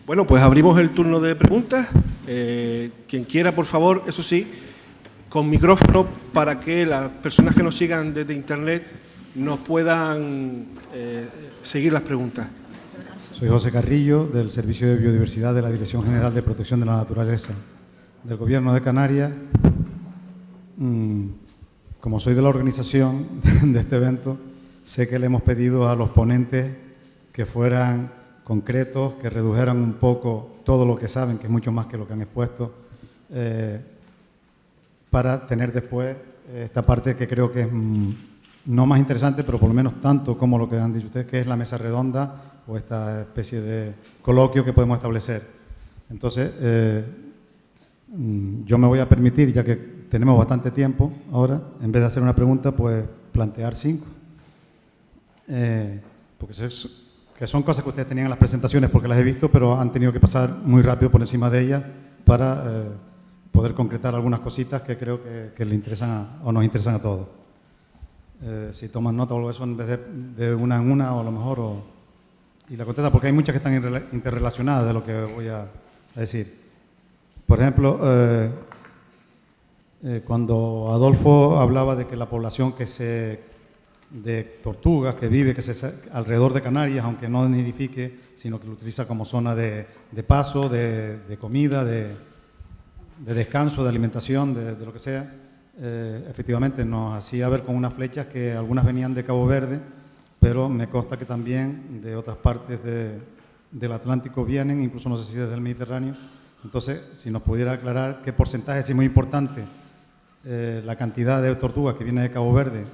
Bueno, pues abrimos el turno de preguntas. Quien quiera, por favor, eso sí, con micrófono para que las personas que nos sigan desde Internet nos puedan seguir las preguntas. Soy José Carrillo, del Servicio de Biodiversidad de la Dirección General de Protección de la Naturaleza del Gobierno de Canarias. Como soy de la organización de este evento, sé que le hemos pedido a los ponentes que fueran concretos, que redujeran un poco todo lo que saben, que es mucho más que lo que han expuesto, para tener después esta parte que creo que es no más interesante, pero por lo menos tanto como lo que han dicho ustedes, que es la mesa redonda o esta especie de coloquio que podemos establecer. Entonces, yo me voy a permitir, ya que tenemos bastante tiempo ahora, en vez de hacer una pregunta, pues plantear 5. Porque que son cosas que ustedes tenían en las presentaciones porque las he visto, pero han tenido que pasar muy rápido por encima de ellas para poder concretar algunas cositas que creo que le interesan o nos interesan a todos. Si toman nota o algo de eso en vez de una en una o a lo mejor, y la contesta, porque hay muchas que están interrelacionadas de lo que voy a decir. Por ejemplo, cuando Adolfo hablaba de que la población de tortugas que vive alrededor de Canarias, aunque no nidifique, sino que lo utiliza como zona de paso, de comida, de descanso, de alimentación, de lo que sea, efectivamente nos hacía ver con unas flechas que algunas venían de Cabo Verde, pero me consta que también de otras partes del Atlántico vienen, incluso no sé si desde el Mediterráneo. Entonces, si nos pudiera aclarar qué porcentaje, si es muy importante la cantidad de tortugas que viene de Cabo Verde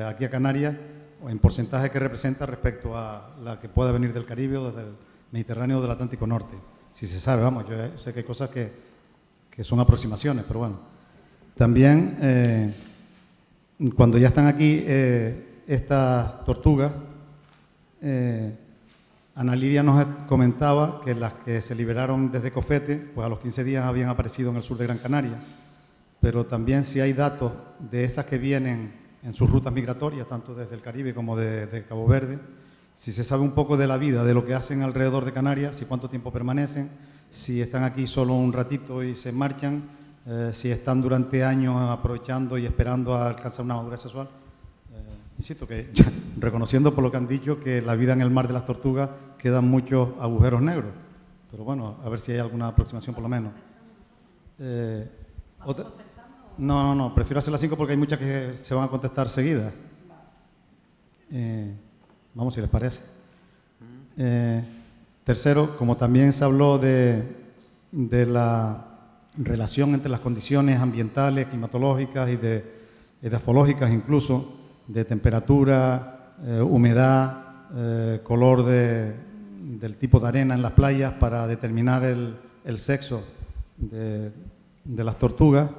aquí a Canarias, o en porcentaje que representa respecto a la que pueda venir del Caribe o desde el Mediterráneo o del Atlántico Norte. Si se sabe, vamos, yo sé que hay cosas que son aproximaciones, pero bueno. También, cuando ya están aquí estas tortugas, Ana Lidia nos comentaba que las que se liberaron desde Cofete, pues a los 15 días habían aparecido en el sur de Gran Canaria, pero también si hay datos de esas que vienen en sus rutas migratorias, tanto desde el Caribe como de Cabo Verde, si se sabe un poco de la vida, de lo que hacen alrededor de Canarias, si cuánto tiempo permanecen, si están aquí solo un ratito y se marchan, si están durante años aprovechando y esperando a alcanzar una madurez sexual. Insisto que, reconociendo por lo que han dicho, que la vida en el mar de las tortugas quedan muchos agujeros negros, pero bueno, a ver si hay alguna aproximación por lo menos. No, prefiero hacer las 5 porque hay muchas que se van a contestar seguidas. Vamos, si les parece. Tercero, como también se habló de la relación entre las condiciones ambientales, climatológicas y edafológicas incluso, de temperatura, humedad, color del tipo de arena en las playas para determinar el sexo de las tortugas.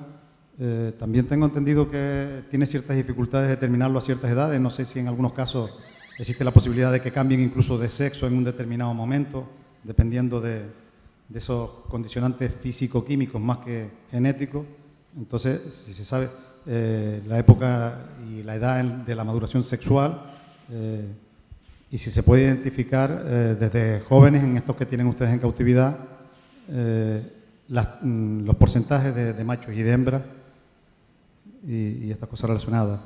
También tengo entendido que tiene ciertas dificultades de determinarlo a ciertas edades. No sé si en algunos casos existe la posibilidad de que cambien incluso de sexo en un determinado momento, dependiendo de esos condicionantes físico-químicos más que genéticos. Entonces, si se sabe la época y la edad de la maduración sexual, y si se puede identificar desde jóvenes, en estos que tienen ustedes en cautividad, los porcentajes de machos y de hembras, y estas cosas relacionadas.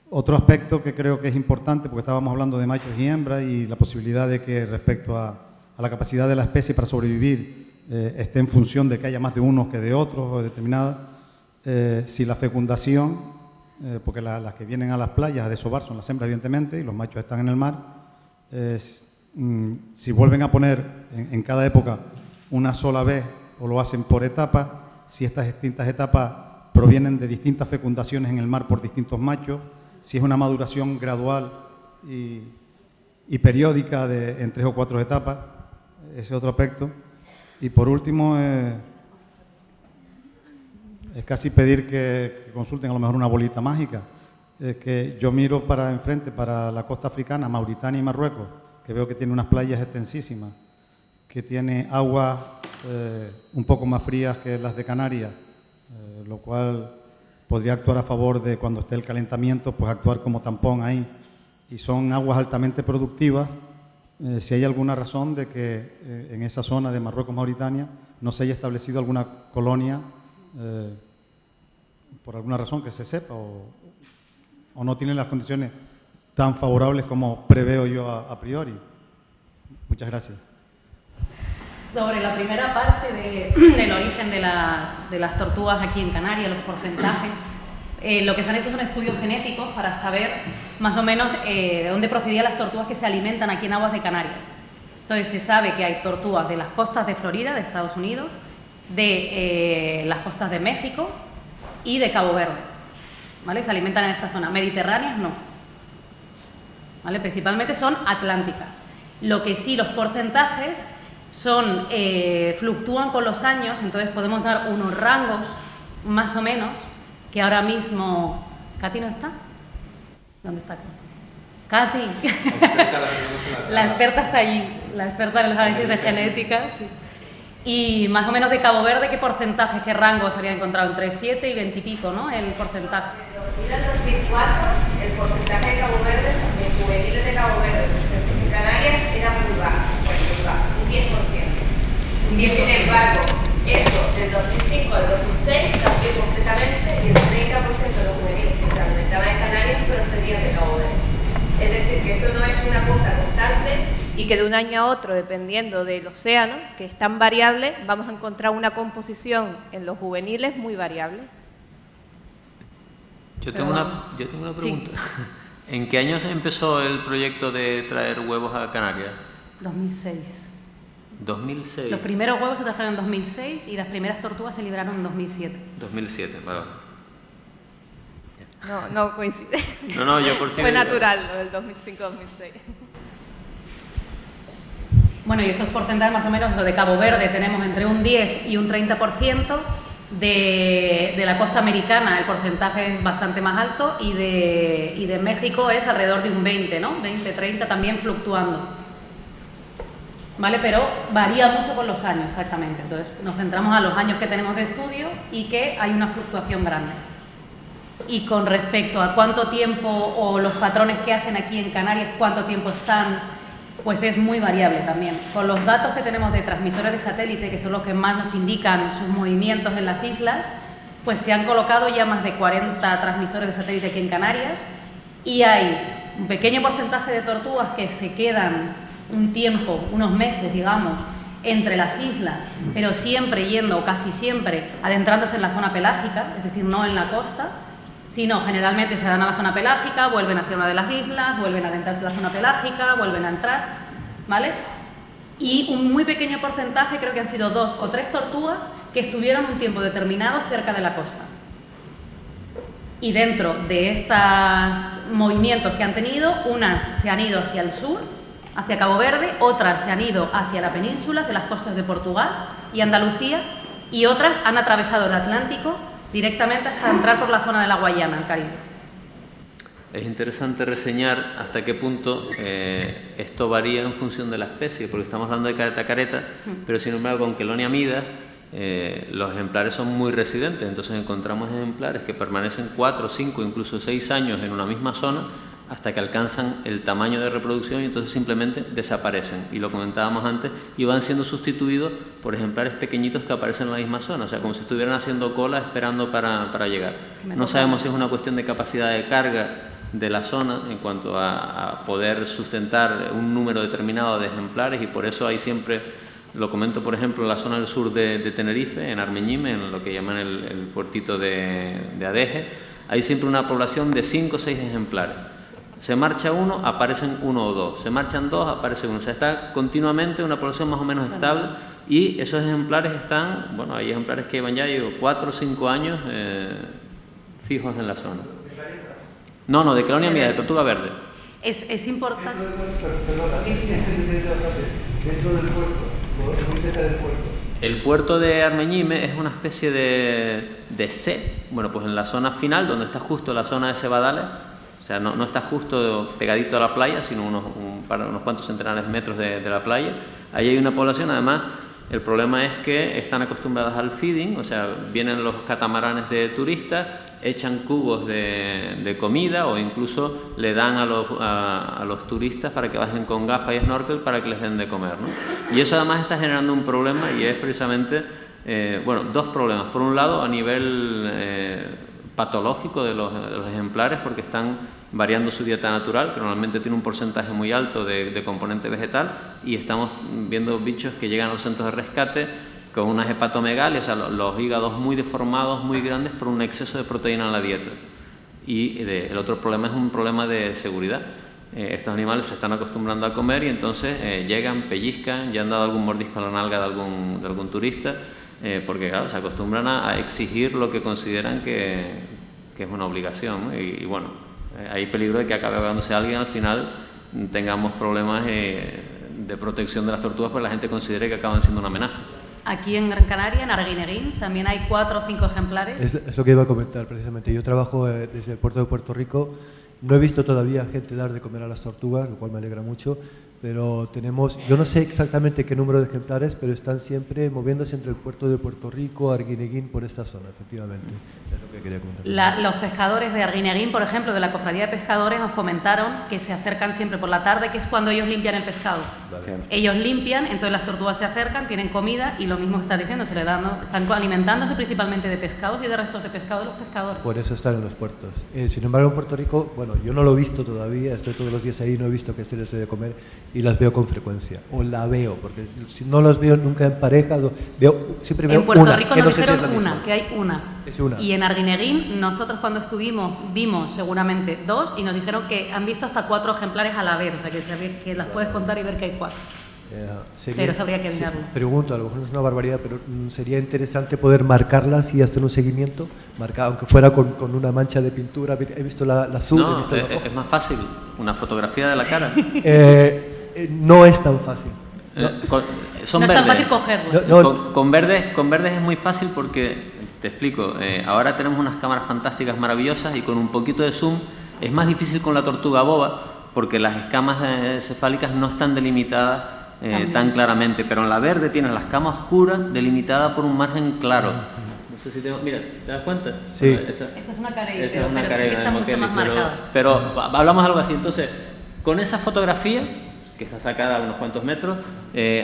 Otro aspecto que creo que es importante, porque estábamos hablando de machos y hembras y la posibilidad de que respecto a la capacidad de la especie para sobrevivir esté en función de que haya más de unos que de otros o determinada, si la fecundación, porque las que vienen a las playas a desovar son las hembras evidentemente y los machos están en el mar, si vuelven a poner en cada época una sola vez o lo hacen por etapas, si estas distintas etapas provienen de distintas fecundaciones en el mar por distintos machos, si es una maduración gradual y periódica en 3 o 4 etapas, ese otro aspecto. Y por último, es casi pedir que consulten a lo mejor una bolita mágica. Que yo miro para enfrente, para la costa africana, Mauritania y Marruecos, que veo que tiene unas playas extensísimas, que tiene aguas un poco más frías que las de Canarias, lo cual podría actuar a favor de cuando esté el calentamiento, pues actuar como tampón ahí. Y son aguas altamente productivas. Si hay alguna razón de que en esa zona de Marruecos-Mauritania no se haya establecido alguna colonia, por alguna razón que se sepa, o no tienen las condiciones tan favorables como preveo yo a priori. Muchas gracias. Sobre la primera parte del origen de las tortugas aquí en Canarias, los porcentajes, lo que se han hecho son estudios genéticos para saber más o menos de dónde procedían las tortugas que se alimentan aquí en aguas de Canarias. Entonces se sabe que hay tortugas de las costas de Florida, de Estados Unidos, de las costas de México y de Cabo Verde, ¿vale? Se alimentan en esta zona. Mediterráneas no, ¿vale? Principalmente son atlánticas. Lo que sí, los porcentajes son, fluctúan con los años, entonces podemos dar unos rangos más o menos, que ahora mismo... ¿Katy no está? ¿Dónde está Katy? La experta está allí, la experta de los análisis de genética. Sí. Y más o menos de Cabo Verde, ¿qué porcentaje, qué rangos había encontrado? Entre 7 y 20 y pico, ¿no? El porcentaje. En 2004, el porcentaje de Cabo Verde, de juveniles de Cabo Verde, en Canarias, era muy bajo, un 10%. Sin embargo, eso del 2005 al 2006 cambió completamente y el 30% de los juveniles que se alimentaban en Canarias procedían de Cabo Verde. Es decir, que eso no es una cosa constante y que de un año a otro, dependiendo del océano, que es tan variable, vamos a encontrar una composición en los juveniles muy variable. Yo tengo una pregunta. Sí. ¿En qué año se empezó el proyecto de traer huevos a Canarias? 2006. 2006. Los primeros huevos se trajeron en 2006 y las primeras tortugas se liberaron en 2007. 2007, vale. No coincide. No, yo por si... Fue natural lo del 2005-2006. Bueno, y estos porcentajes más o menos, eso de Cabo Verde tenemos entre un 10 y un 30%, de la costa americana el porcentaje es bastante más alto y de México es alrededor de un 20, ¿no? 20, 30, también fluctuando. ¿Vale? Pero varía mucho con los años, exactamente. Entonces nos centramos a los años que tenemos de estudio y que hay una fluctuación grande. Y con respecto a cuánto tiempo o los patrones que hacen aquí en Canarias, cuánto tiempo están, pues es muy variable también. Con los datos que tenemos de transmisores de satélite, que son los que más nos indican sus movimientos en las islas, pues se han colocado ya más de 40 transmisores de satélite aquí en Canarias y hay un pequeño porcentaje de tortugas que se quedan un tiempo, unos meses, digamos, entre las islas, pero siempre yendo, casi siempre, adentrándose en la zona pelágica, es decir, no en la costa, sino generalmente se dan a la zona pelágica, vuelven hacia una de las islas, vuelven a adentrarse en la zona pelágica, vuelven a entrar, ¿vale? Y un muy pequeño porcentaje, creo que han sido 2 o 3 tortugas, que estuvieron un tiempo determinado cerca de la costa. Y dentro de estos movimientos que han tenido, unas se han ido hacia el sur, hacia Cabo Verde, otras se han ido hacia la península, hacia las costas de Portugal y Andalucía, y otras han atravesado el Atlántico directamente hasta entrar por la zona de la Guayana, el Caribe. Es interesante reseñar hasta qué punto esto varía en función de la especie, porque estamos hablando de careta a careta, pero sin embargo con Chelonia mida los ejemplares son muy residentes, entonces encontramos ejemplares que permanecen 4, 5, incluso 6 años en una misma zona, hasta que alcanzan el tamaño de reproducción y entonces simplemente desaparecen. Y lo comentábamos antes, y van siendo sustituidos por ejemplares pequeñitos que aparecen en la misma zona, o sea, como si estuvieran haciendo cola esperando para llegar. No sabemos si es una cuestión de capacidad de carga de la zona en cuanto a poder sustentar un número determinado de ejemplares, y por eso hay siempre, lo comento por ejemplo, en la zona del sur de Tenerife, en Armeñime, en lo que llaman el puertito de Adeje, hay siempre una población de 5 o 6 ejemplares. Se marcha uno, aparecen 1 o 2. Se marchan 2, aparece 1. O sea, está continuamente una población más o menos estable y esos ejemplares están, bueno, hay ejemplares que llevan ya 4 o 5 años fijos en la zona. No, de Chelonia mida, de tortuga verde. Es importante. Dentro del puerto, cerca del puerto? El puerto de Armeñime es una especie de C, bueno, pues en la zona final, donde está justo la zona de Cebadales, o sea, no está justo pegadito a la playa, sino unos cuantos centenares de metros de la playa. Ahí hay una población, además, el problema es que están acostumbradas al feeding, o sea, vienen los catamaranes de turistas, echan cubos de comida o incluso le dan a los turistas para que bajen con gafas y snorkel para que les den de comer, ¿no? Y eso además está generando un problema y es precisamente, bueno, dos problemas. Por un lado, a nivel patológico de los ejemplares, porque están variando su dieta natural, que normalmente tiene un porcentaje muy alto de componente vegetal, y estamos viendo bichos que llegan a los centros de rescate con unas hepatomegalias, o sea, los hígados muy deformados, muy grandes por un exceso de proteína en la dieta. Y el otro problema es un problema de seguridad. Estos animales se están acostumbrando a comer y entonces llegan, pellizcan, ya han dado algún mordisco a la nalga de algún turista, porque claro, se acostumbran a exigir lo que consideran que es una obligación, ¿no? Y bueno, hay peligro de que acabe ahogándose alguien, al final tengamos problemas de protección de las tortugas porque la gente considere que acaban siendo una amenaza. Aquí en Gran Canaria, en Arguineguín, también hay 4 o 5 ejemplares. Es lo que iba a comentar precisamente. Yo trabajo desde el puerto de Puerto Rico. No he visto todavía gente dar de comer a las tortugas, lo cual me alegra mucho, pero tenemos, yo no sé exactamente qué número de ejemplares, pero están siempre moviéndose entre el puerto de Puerto Rico, Arguineguín, por esta zona, efectivamente. Es lo que quería comentar. Los pescadores de Arguineguín, por ejemplo, de la Cofradía de Pescadores, nos comentaron que se acercan siempre por la tarde, que es cuando ellos limpian el pescado. Vale. Ellos limpian, entonces las tortugas se acercan, tienen comida y lo mismo que estás diciendo, están alimentándose principalmente de pescados y de restos de pescado de los pescadores. Por eso están en los puertos. Sin embargo, en Puerto Rico, bueno, yo no lo he visto todavía, estoy todos los días ahí, no he visto que se les dé de comer y las veo con frecuencia, o la veo, porque si no las veo nunca en pareja, siempre veo en Puerto una, Rico que nos no sé si es dijeron la misma. que hay una. Es una. Y en Arguineguín, nosotros cuando estuvimos vimos seguramente 2 y nos dijeron que han visto hasta 4 ejemplares a la vez, o sea que las puedes contar y ver que hay 4. Pero eso habría que mirarlo. Pregunto, a lo mejor es una barbaridad, pero sería interesante poder marcarlas y hacer un seguimiento, aunque fuera con una mancha de pintura. He visto la azul, No, he visto la roja. es más fácil, una fotografía de la cara. No es tan fácil. Son no es verdes. tan fácil cogerlo. Con verdes es muy fácil porque, te explico, ahora tenemos unas cámaras fantásticas, maravillosas, y con un poquito de zoom es más difícil con la tortuga boba porque las escamas cefálicas no están delimitadas tan claramente, pero en la verde tienes la escama oscura delimitada por un margen claro. No sé si mira, ¿te das cuenta? Sí. Esta es una carey, Esa es una pero sí carey, que está mucho más marcada. Pero hablamos algo así, entonces, con esa fotografía, que está sacada a unos cuantos metros,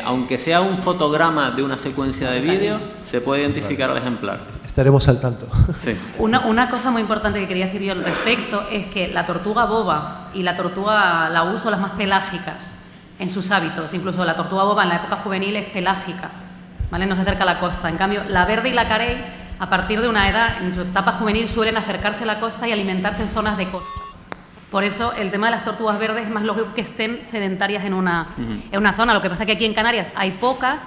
aunque sea un fotograma de una secuencia de vídeo, se puede identificar al ejemplar. Estaremos al tanto. Sí. Una cosa muy importante que quería decir yo al respecto es que la tortuga boba y la tortuga laúd son las más pelágicas en sus hábitos. Incluso la tortuga boba en la época juvenil es pelágica, ¿vale? No se acerca a la costa. En cambio, la verde y la carey, a partir de una edad, en su etapa juvenil, suelen acercarse a la costa y alimentarse en zonas de costa. Por eso el tema de las tortugas verdes es más lógico que estén sedentarias en una zona. Lo que pasa es que aquí en Canarias hay pocas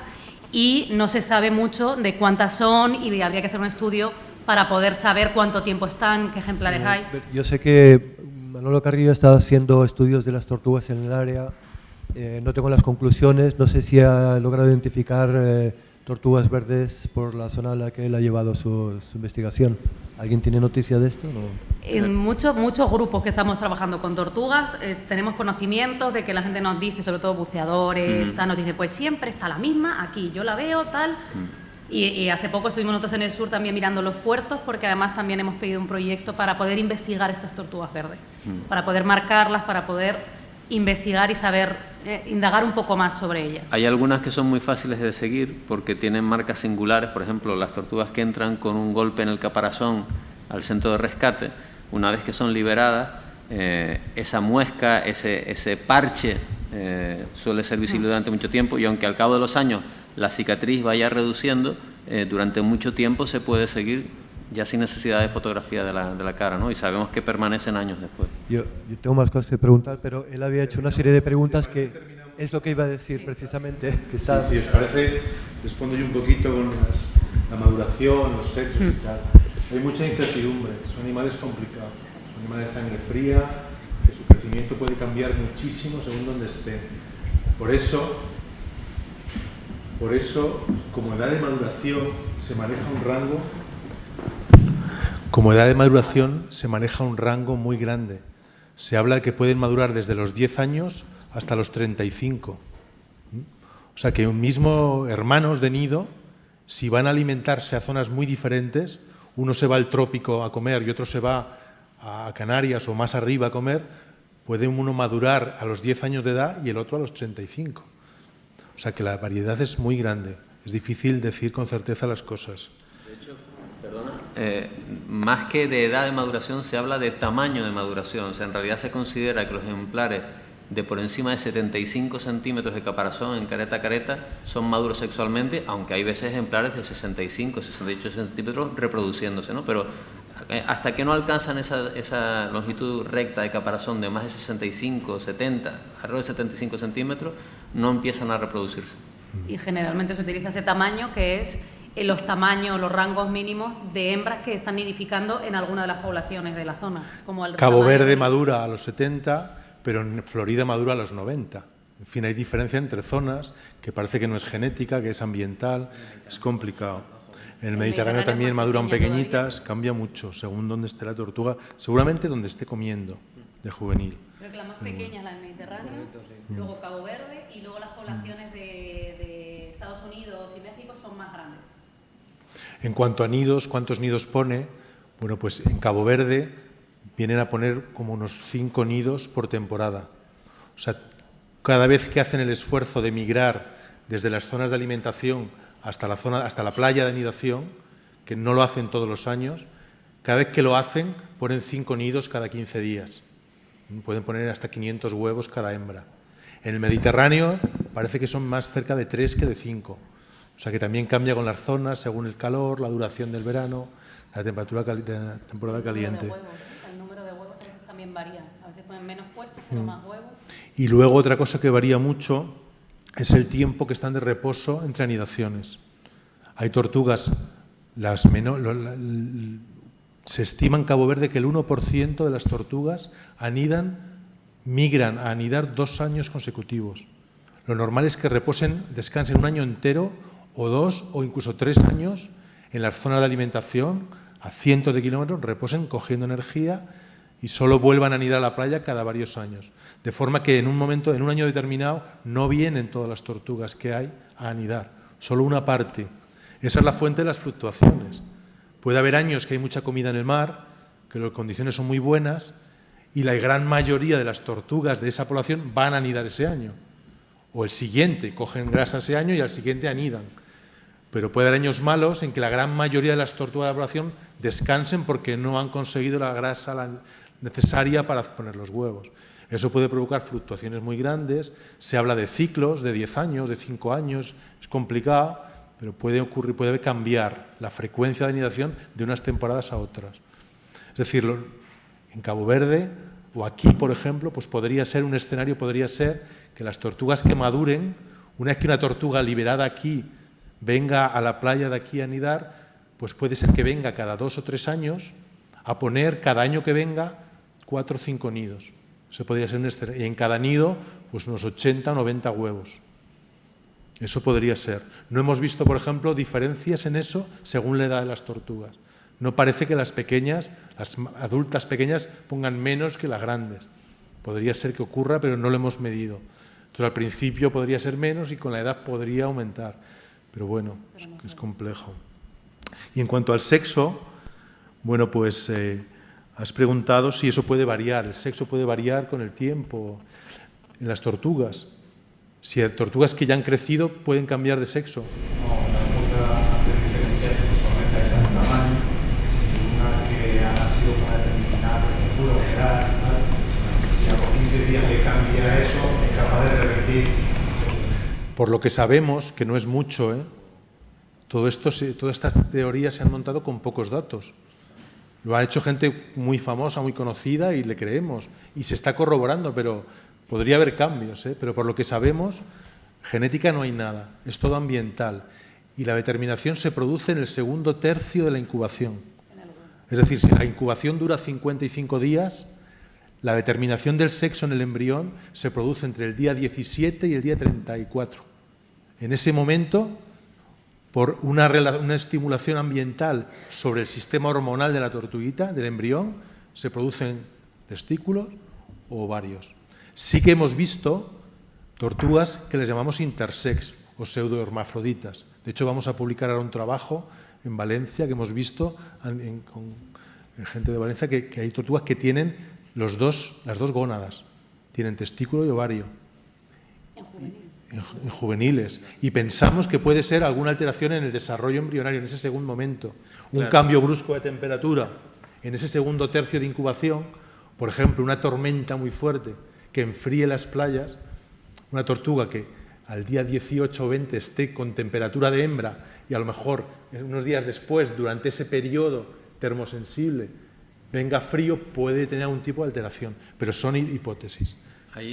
y no se sabe mucho de cuántas son y habría que hacer un estudio para poder saber cuánto tiempo están, qué ejemplares hay. Yo sé que Manolo Carrillo ha estado haciendo estudios de las tortugas en el área. No tengo las conclusiones, no sé si ha logrado identificar tortugas verdes por la zona a la que él ha llevado su investigación. ¿Alguien tiene noticia de esto? No. En muchos grupos que estamos trabajando con tortugas tenemos conocimientos de que la gente nos dice, sobre todo buceadores, nos dice, pues siempre está la misma, aquí yo la veo, tal. Y hace poco estuvimos nosotros en el sur también mirando los puertos, porque además también hemos pedido un proyecto para poder investigar estas tortugas verdes, para poder marcarlas, para poder investigar y saber, indagar un poco más sobre ellas. Hay algunas que son muy fáciles de seguir porque tienen marcas singulares, por ejemplo, las tortugas que entran con un golpe en el caparazón al centro de rescate, una vez que son liberadas, esa muesca, ese parche suele ser visible durante mucho tiempo, y aunque al cabo de los años la cicatriz vaya reduciendo, durante mucho tiempo se puede seguir ya sin necesidad de fotografía de la cara, ¿no? Y sabemos que permanecen años después. Yo tengo más cosas que preguntar, pero él había hecho una serie de preguntas que es lo que iba a decir precisamente. Que está... Si os parece, respondo yo un poquito con la maduración, los sexos y tal. Hay mucha incertidumbre, son animales complicados, son animales de sangre fría, que su crecimiento puede cambiar muchísimo según donde estén. Por eso, Por eso, como edad de maduración, se maneja un rango. Como edad de maduración se maneja un rango muy grande. Se habla de que pueden madurar desde los 10 años hasta los 35. O sea que un mismo hermanos de nido, si van a alimentarse a zonas muy diferentes, uno se va al trópico a comer y otro se va a Canarias o más arriba a comer, puede uno madurar a los 10 años de edad y el otro a los 35. O sea que la variedad es muy grande. Es difícil decir con certeza las cosas. De hecho, perdona, más que de edad de maduración se habla de tamaño de maduración. O sea, en realidad se considera que los ejemplares de por encima de 75 centímetros de caparazón en careta son maduros sexualmente, aunque hay veces ejemplares de 65, 68 centímetros reproduciéndose, ¿no? Pero hasta que no alcanzan esa longitud recta de caparazón de más de 65, 70, alrededor de 75 centímetros, no empiezan a reproducirse. Y generalmente se utiliza ese tamaño, que es los tamaños, los rangos mínimos de hembras que están nidificando en alguna de las poblaciones de la zona. Es como el Cabo tamaño Verde madura a los 70, pero en Florida madura a los 90. En fin, hay diferencia entre zonas, que parece que no es genética, que es ambiental, es complicado. En el Mediterráneo también maduran pequeñitas, cambia mucho según dónde esté la tortuga, seguramente donde esté comiendo de juvenil. Creo que la más pequeña es la del Mediterráneo, luego Cabo Verde y luego las poblaciones de Estados Unidos y México son más grandes. En cuanto a nidos, ¿cuántos nidos pone? Bueno, pues en Cabo Verde vienen a poner como unos 5 nidos por temporada. O sea, cada vez que hacen el esfuerzo de migrar desde las zonas de alimentación hasta la playa de anidación, que no lo hacen todos los años, cada vez que lo hacen ponen 5 nidos cada 15 días. Pueden poner hasta 500 huevos cada hembra. En el Mediterráneo parece que son más cerca de 3 que de 5. O sea que también cambia con las zonas según el calor, la duración del verano, la temporada caliente. El número de huevos también varía. A veces ponen menos puestos, pero más huevos. Y luego otra cosa que varía mucho es el tiempo que están de reposo entre anidaciones. Hay tortugas, se estima en Cabo Verde que el 1% de las tortugas migran a anidar 2 años consecutivos. Lo normal es que descansen un año entero o 2 o incluso 3 años en las zonas de alimentación a cientos de kilómetros, reposen cogiendo energía y solo vuelvan a anidar a la playa cada varios años. De forma que en un año determinado, no vienen todas las tortugas que hay a anidar, solo una parte. Esa es la fuente de las fluctuaciones. Puede haber años que hay mucha comida en el mar, que las condiciones son muy buenas, y la gran mayoría de las tortugas de esa población van a anidar ese año. O el siguiente, cogen grasa ese año y al siguiente anidan. Pero puede haber años malos en que la gran mayoría de las tortugas de la población descansen porque no han conseguido la grasa necesaria para poner los huevos. Eso puede provocar fluctuaciones muy grandes. Se habla de ciclos de 10 años, de 5 años. Es complicado, pero puede cambiar la frecuencia de anidación de unas temporadas a otras. Es decir, en Cabo Verde o aquí, por ejemplo, pues un escenario podría ser que las tortugas que maduren, una vez que una tortuga liberada aquí venga a la playa de aquí a anidar, pues puede ser que venga cada 2 o 3 años a poner cada año que venga 4 o 5 nidos. Eso podría ser y en cada nido pues unos 80 o 90 huevos. Eso podría ser. No hemos visto, por ejemplo, diferencias en eso según la edad de las tortugas. No parece que las adultas pequeñas pongan menos que las grandes. Podría ser que ocurra, pero no lo hemos medido. Entonces al principio podría ser menos y con la edad podría aumentar. Pero bueno, es complejo. Y en cuanto al sexo, bueno, pues has preguntado si eso puede variar. El sexo puede variar con el tiempo en las tortugas. Si hay tortugas que ya han crecido, ¿pueden cambiar de sexo? No, la única diferencia es solamente ese tamaño. Una que ha nacido con una determinada temperatura, edad, si a los 15 días le cambia eso, es capaz de revertir. Por lo que sabemos, que no es mucho, todas estas teorías se han montado con pocos datos. Lo ha hecho gente muy famosa, muy conocida y le creemos. Y se está corroborando, pero podría haber cambios. Pero por lo que sabemos, genética no hay nada, es todo ambiental. Y la determinación se produce en el segundo tercio de la incubación. Es decir, si la incubación dura 55 días, la determinación del sexo en el embrión se produce entre el día 17 y el día 34. En ese momento, por una estimulación ambiental sobre el sistema hormonal de la tortuguita, del embrión, se producen testículos o ovarios. Sí que hemos visto tortugas que les llamamos intersex o pseudohermafroditas. De hecho, vamos a publicar ahora un trabajo en Valencia que hemos visto con gente de Valencia que hay tortugas que tienen las dos gónadas, tienen testículo y ovario. En juveniles. Y pensamos que puede ser alguna alteración en el desarrollo embrionario en ese segundo momento. Un cambio brusco de temperatura en ese segundo tercio de incubación, por ejemplo, una tormenta muy fuerte que enfríe las playas, una tortuga que al día 18 o 20 esté con temperatura de hembra y a lo mejor unos días después, durante ese periodo termosensible, venga frío, puede tener algún tipo de alteración, pero son hipótesis.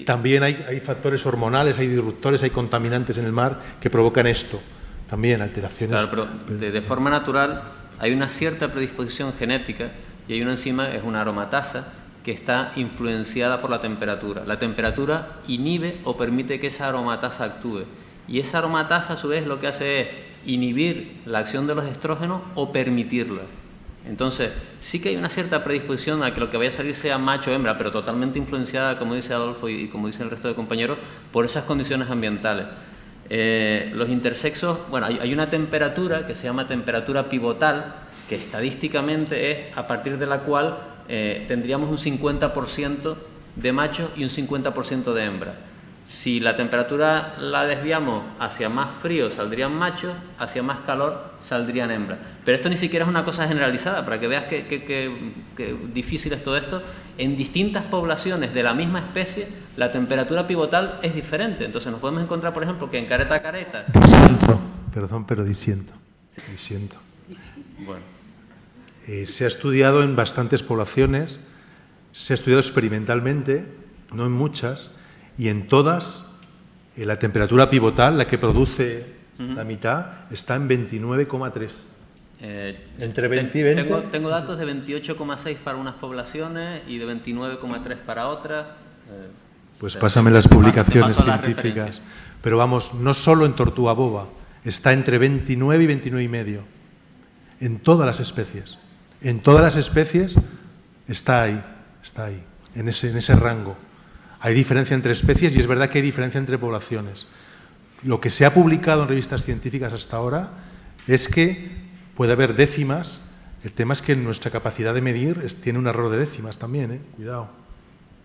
También hay factores hormonales, hay disruptores, hay contaminantes en el mar que provocan esto, también alteraciones. Claro, pero de forma natural hay una cierta predisposición genética y hay una enzima, es una aromatasa, que está influenciada por la temperatura. La temperatura inhibe o permite que esa aromatasa actúe. Y esa aromatasa, a su vez, lo que hace es inhibir la acción de los estrógenos o permitirla. Entonces, sí que hay una cierta predisposición a que lo que vaya a salir sea macho o hembra, pero totalmente influenciada, como dice Adolfo y como dicen el resto de compañeros, por esas condiciones ambientales. Los intersexos, bueno, hay una temperatura que se llama temperatura pivotal, que estadísticamente es a partir de la cual tendríamos un 50% de machos y un 50% de hembras. Si la temperatura la desviamos hacia más frío saldrían machos, hacia más calor saldrían hembras. Pero esto ni siquiera es una cosa generalizada, para que veas que difícil es todo esto. En distintas poblaciones de la misma especie, la temperatura pivotal es diferente. Entonces nos podemos encontrar, por ejemplo, que en careta. Disiento, perdón, pero disiento. Disiento. Bueno. Se ha estudiado en bastantes poblaciones, se ha estudiado experimentalmente, no en muchas, y en todas la temperatura pivotal, la que produce la mitad, está en 29,3. Entre 20 y 20. Tengo datos de 28,6 para unas poblaciones y de 29,3 para otras. Pues pásame las publicaciones científicas. Pero vamos, no solo en tortuga boba, está entre 29 y 29,5. En todas las especies. En todas las especies está ahí, en ese rango. Hay diferencia entre especies y es verdad que hay diferencia entre poblaciones. Lo que se ha publicado en revistas científicas hasta ahora es que puede haber décimas. El tema es que nuestra capacidad de medir tiene un error de décimas también, cuidado.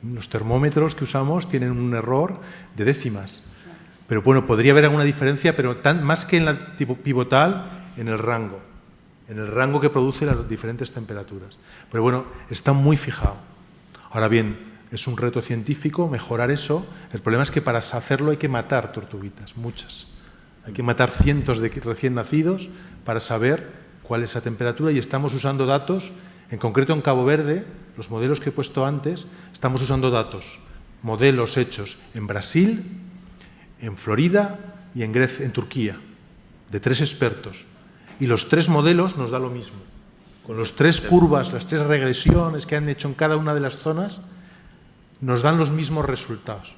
Los termómetros que usamos tienen un error de décimas. Pero bueno, podría haber alguna diferencia, pero más que en la tipo pivotal, en el rango que produce las diferentes temperaturas. Pero bueno, está muy fijado. Ahora bien, es un reto científico mejorar eso. El problema es que para hacerlo hay que matar tortuguitas, muchas. Hay que matar cientos de recién nacidos para saber cuál es esa temperatura y estamos usando datos, en concreto en Cabo Verde, los modelos que he puesto antes, estamos usando datos, modelos hechos en Brasil, en Florida y en Grecia, en Turquía, de 3 expertos. Y los 3 modelos nos da lo mismo. Con los 3 curvas, las 3 regresiones que han hecho en cada una de las zonas, nos dan los mismos resultados.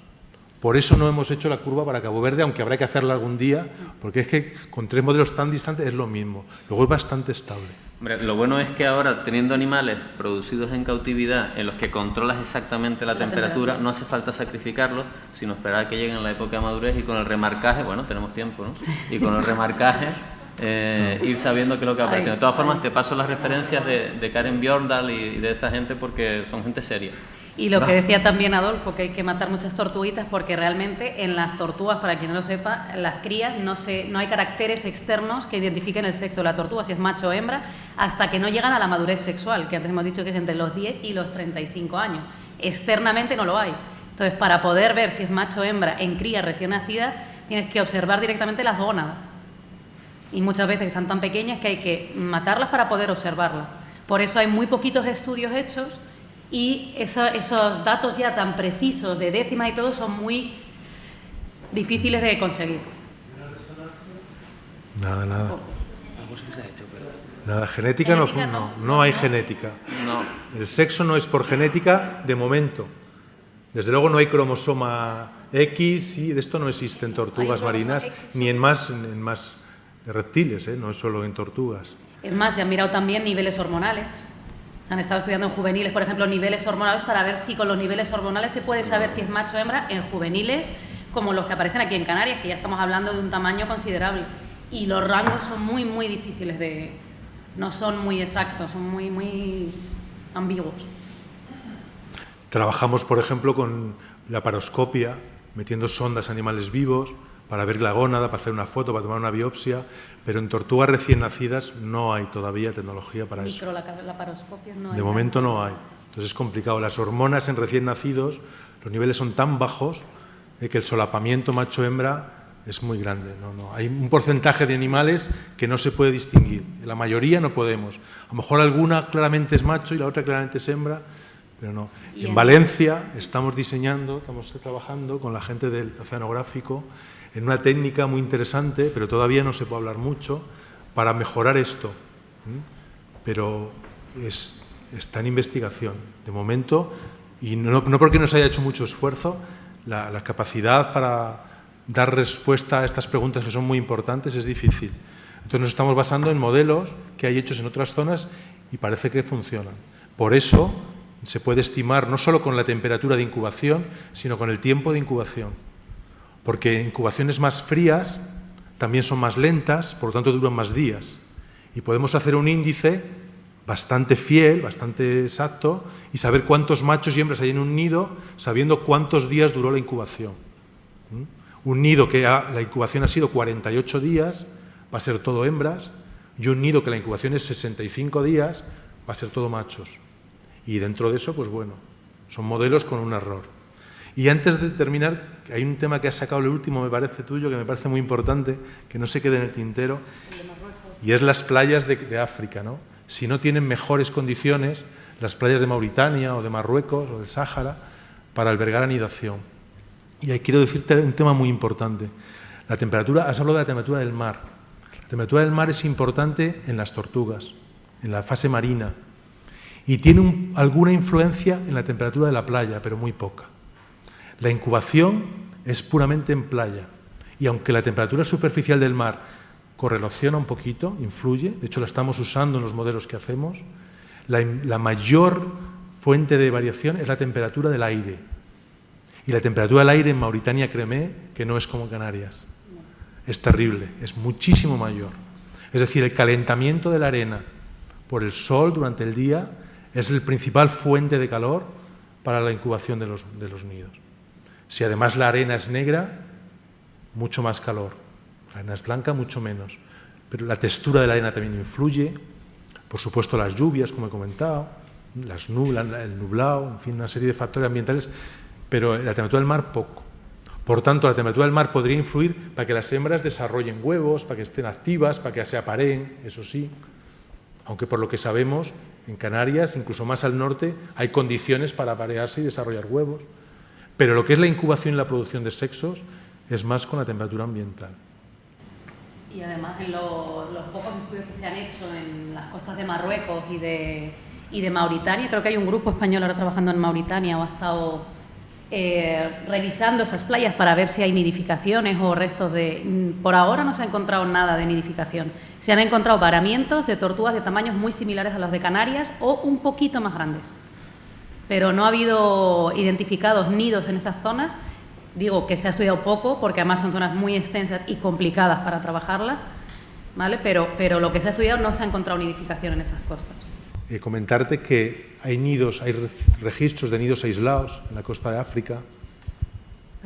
Por eso no hemos hecho la curva para Cabo Verde, aunque habrá que hacerla algún día, porque es que con 3 modelos tan distantes es lo mismo. Luego es bastante estable. Hombre, lo bueno es que ahora, teniendo animales producidos en cautividad, en los que controlas exactamente la temperatura, no hace falta sacrificarlos, sino esperar a que lleguen la época de madurez y con el remarcaje, bueno, tenemos tiempo, ¿no? Y con el remarcaje ir sabiendo qué es lo que va apareciendo. De todas formas, te paso las referencias de Karen Bjorndal y de esa gente porque son gente seria. Y lo que decía también Adolfo, que hay que matar muchas tortuguitas porque realmente en las tortugas, para quien no lo sepa, las crías no hay caracteres externos que identifiquen el sexo de la tortuga, si es macho o hembra, hasta que no llegan a la madurez sexual, que antes hemos dicho que es entre los 10 y los 35 años. Externamente no lo hay. Entonces, para poder ver si es macho o hembra en cría recién nacida, tienes que observar directamente las gónadas. Y muchas veces están tan pequeñas que hay que matarlas para poder observarlas. Por eso hay muy poquitos estudios hechos. Y esos datos ya tan precisos de décimas y todo son muy difíciles de conseguir. Nada. Nada, genética no hay genética. No. El sexo no es por genética de momento. Desde luego no hay cromosoma X, y de esto no existen tortugas Hay marinas, X. ni en más de reptiles, no es solo en tortugas. Es más, se han mirado también niveles hormonales. Se han estado estudiando en juveniles, por ejemplo, niveles hormonales para ver si con los niveles hormonales se puede saber si es macho o hembra en juveniles como los que aparecen aquí en Canarias, que ya estamos hablando de un tamaño considerable. Y los rangos son muy, muy difíciles de... No son muy exactos, son muy, muy ambiguos. Trabajamos, por ejemplo, con la paroscopia, metiendo sondas a animales vivos para ver la gónada, para hacer una foto, para tomar una biopsia, pero en tortugas recién nacidas no hay todavía tecnología para eso. Laparoscopias no hay. De momento no hay. Entonces es complicado. Las hormonas en recién nacidos, los niveles son tan bajos que el solapamiento macho-hembra es muy grande. Hay un porcentaje de animales que no se puede distinguir. La mayoría no podemos. A lo mejor alguna claramente es macho y la otra claramente es hembra, pero no. En Valencia estamos trabajando con la gente del oceanográfico en una técnica muy interesante, pero todavía no se puede hablar mucho, para mejorar esto. Pero está en investigación. De momento, y no porque nos haya hecho mucho esfuerzo, la capacidad para dar respuesta a estas preguntas que son muy importantes es difícil. Entonces nos estamos basando en modelos que hay hechos en otras zonas y parece que funcionan. Por eso se puede estimar no solo con la temperatura de incubación, sino con el tiempo de incubación. Porque incubaciones más frías también son más lentas, por lo tanto duran más días. Y podemos hacer un índice bastante fiel, bastante exacto, y saber cuántos machos y hembras hay en un nido, sabiendo cuántos días duró la incubación. Un nido que la incubación ha sido 48 días, va a ser todo hembras, y un nido que la incubación es 65 días, va a ser todo machos. Y dentro de eso, pues bueno, son modelos con un error. Y antes de terminar, hay un tema que has sacado, el último, me parece tuyo, que me parece muy importante, que no se quede en el tintero, y es las playas de África, ¿no? Si no tienen mejores condiciones, las playas de Mauritania o de Marruecos o del Sáhara, para albergar anidación. Y ahí quiero decirte un tema muy importante. La temperatura, has hablado de la temperatura del mar. La temperatura del mar es importante en las tortugas, en la fase marina, y tiene alguna influencia en la temperatura de la playa, pero muy poca. La incubación es puramente en playa, y aunque la temperatura superficial del mar correlaciona un poquito, influye, de hecho la estamos usando en los modelos que hacemos, la mayor fuente de variación es la temperatura del aire. Y la temperatura del aire en Mauritania, créeme, que no es como Canarias. Es terrible, es muchísimo mayor. Es decir, el calentamiento de la arena por el sol durante el día es el principal fuente de calor para la incubación de los nidos. Si además la arena es negra, mucho más calor. La arena es blanca, mucho menos. Pero la textura de la arena también influye. Por supuesto, las lluvias, como he comentado, el nublado, en fin, una serie de factores ambientales, pero la temperatura del mar poco. Por tanto, la temperatura del mar podría influir para que las hembras desarrollen huevos, para que estén activas, para que se apareen, eso sí. Aunque por lo que sabemos, en Canarias, incluso más al norte, hay condiciones para aparearse y desarrollar huevos. Pero lo que es la incubación y la producción de sexos es más con la temperatura ambiental. Y además, en los pocos estudios que se han hecho en las costas de Marruecos y de Mauritania, creo que hay un grupo español ahora trabajando en Mauritania o ha estado revisando esas playas para ver si hay nidificaciones o restos de... Por ahora no se ha encontrado nada de nidificación. Se han encontrado varamientos de tortugas de tamaños muy similares a los de Canarias o un poquito más grandes. Pero no ha habido identificados nidos en esas zonas. Digo que se ha estudiado poco porque además son zonas muy extensas y complicadas para trabajarlas, ¿vale? Pero lo que se ha estudiado no se ha encontrado nidificación en esas costas. Comentarte que hay registros de nidos aislados en la costa de África,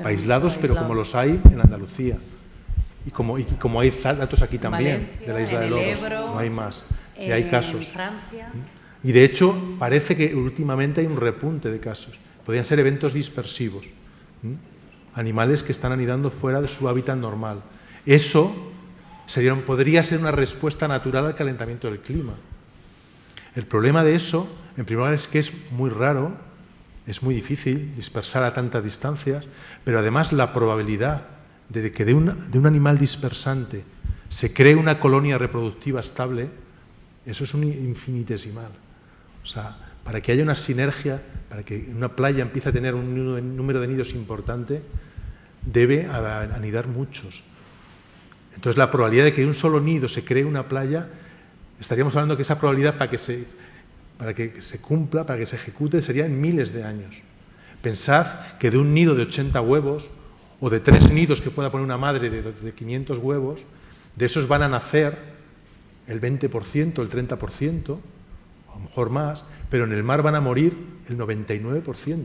aislados, pero como los hay en Andalucía. Y como hay datos aquí también, Valencia, de la isla de Lobos, Ebro, no hay más. Y hay casos. En Francia. Y de hecho, parece que últimamente hay un repunte de casos. Podrían ser eventos dispersivos. Animales que están anidando fuera de su hábitat normal. Eso podría ser una respuesta natural al calentamiento del clima. El problema de eso, en primer lugar, es que es muy raro, es muy difícil dispersar a tantas distancias, pero además la probabilidad de que de un animal dispersante se cree una colonia reproductiva estable, eso es un infinitesimal. O sea, para que haya una sinergia, para que una playa empiece a tener un número de nidos importante, debe anidar muchos. Entonces, la probabilidad de que de un solo nido se cree una playa, estaríamos hablando que esa probabilidad para que se cumpla, para que se ejecute, sería en miles de años. Pensad que de un nido de 80 huevos o de 3 nidos que pueda poner una madre de 500 huevos, de esos van a nacer el 20%, el 30%, a lo mejor más, pero en el mar van a morir el 99%.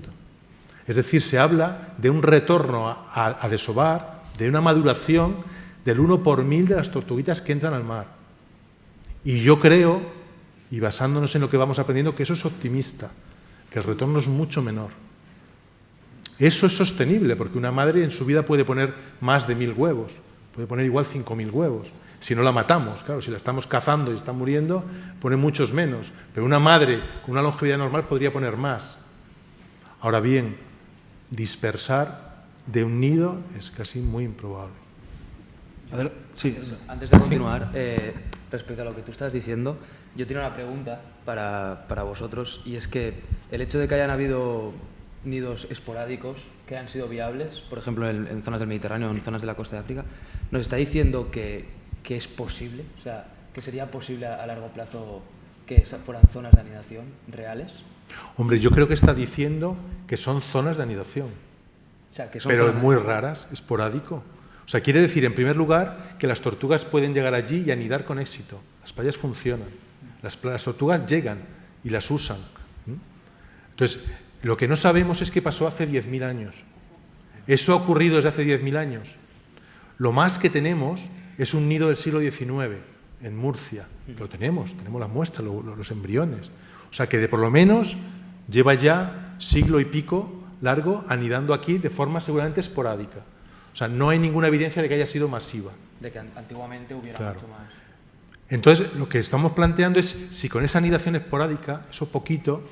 Es decir, se habla de un retorno a desovar, de una maduración del 1 por 1000 de las tortuguitas que entran al mar. Y yo creo, y basándonos en lo que vamos aprendiendo, que eso es optimista, que el retorno es mucho menor. Eso es sostenible, porque una madre en su vida puede poner más de 1000 huevos, puede poner igual 5000 huevos. Si no la matamos, claro, si la estamos cazando y está muriendo, pone muchos menos. Pero una madre con una longevidad normal podría poner más. Ahora bien, dispersar de un nido es casi muy improbable. A ver, sí. Antes de continuar, respecto a lo que tú estás diciendo, yo tengo una pregunta para vosotros, y es que el hecho de que hayan habido nidos esporádicos que han sido viables, por ejemplo en zonas del Mediterráneo o en zonas de la costa de África, nos está diciendo que es posible, o sea, que sería posible a largo plazo que fueran zonas de anidación reales. Hombre, yo creo que está diciendo que son zonas de anidación, O sea, que son pero zonas muy raras, esporádico. O sea, quiere decir, en primer lugar, que las tortugas pueden llegar allí y anidar con éxito. Las playas funcionan, las tortugas llegan y las usan. Entonces, lo que no sabemos es qué pasó hace 10.000 años. Eso ha ocurrido desde hace 10.000 años. Lo más que tenemos es un nido del siglo XIX, en Murcia. Lo tenemos las muestras, los embriones. O sea, que por lo menos lleva ya siglo y pico largo anidando aquí de forma seguramente esporádica. O sea, no hay ninguna evidencia de que haya sido masiva. de que antiguamente hubiera mucho más. Entonces, lo que estamos planteando es si con esa anidación esporádica, eso poquito,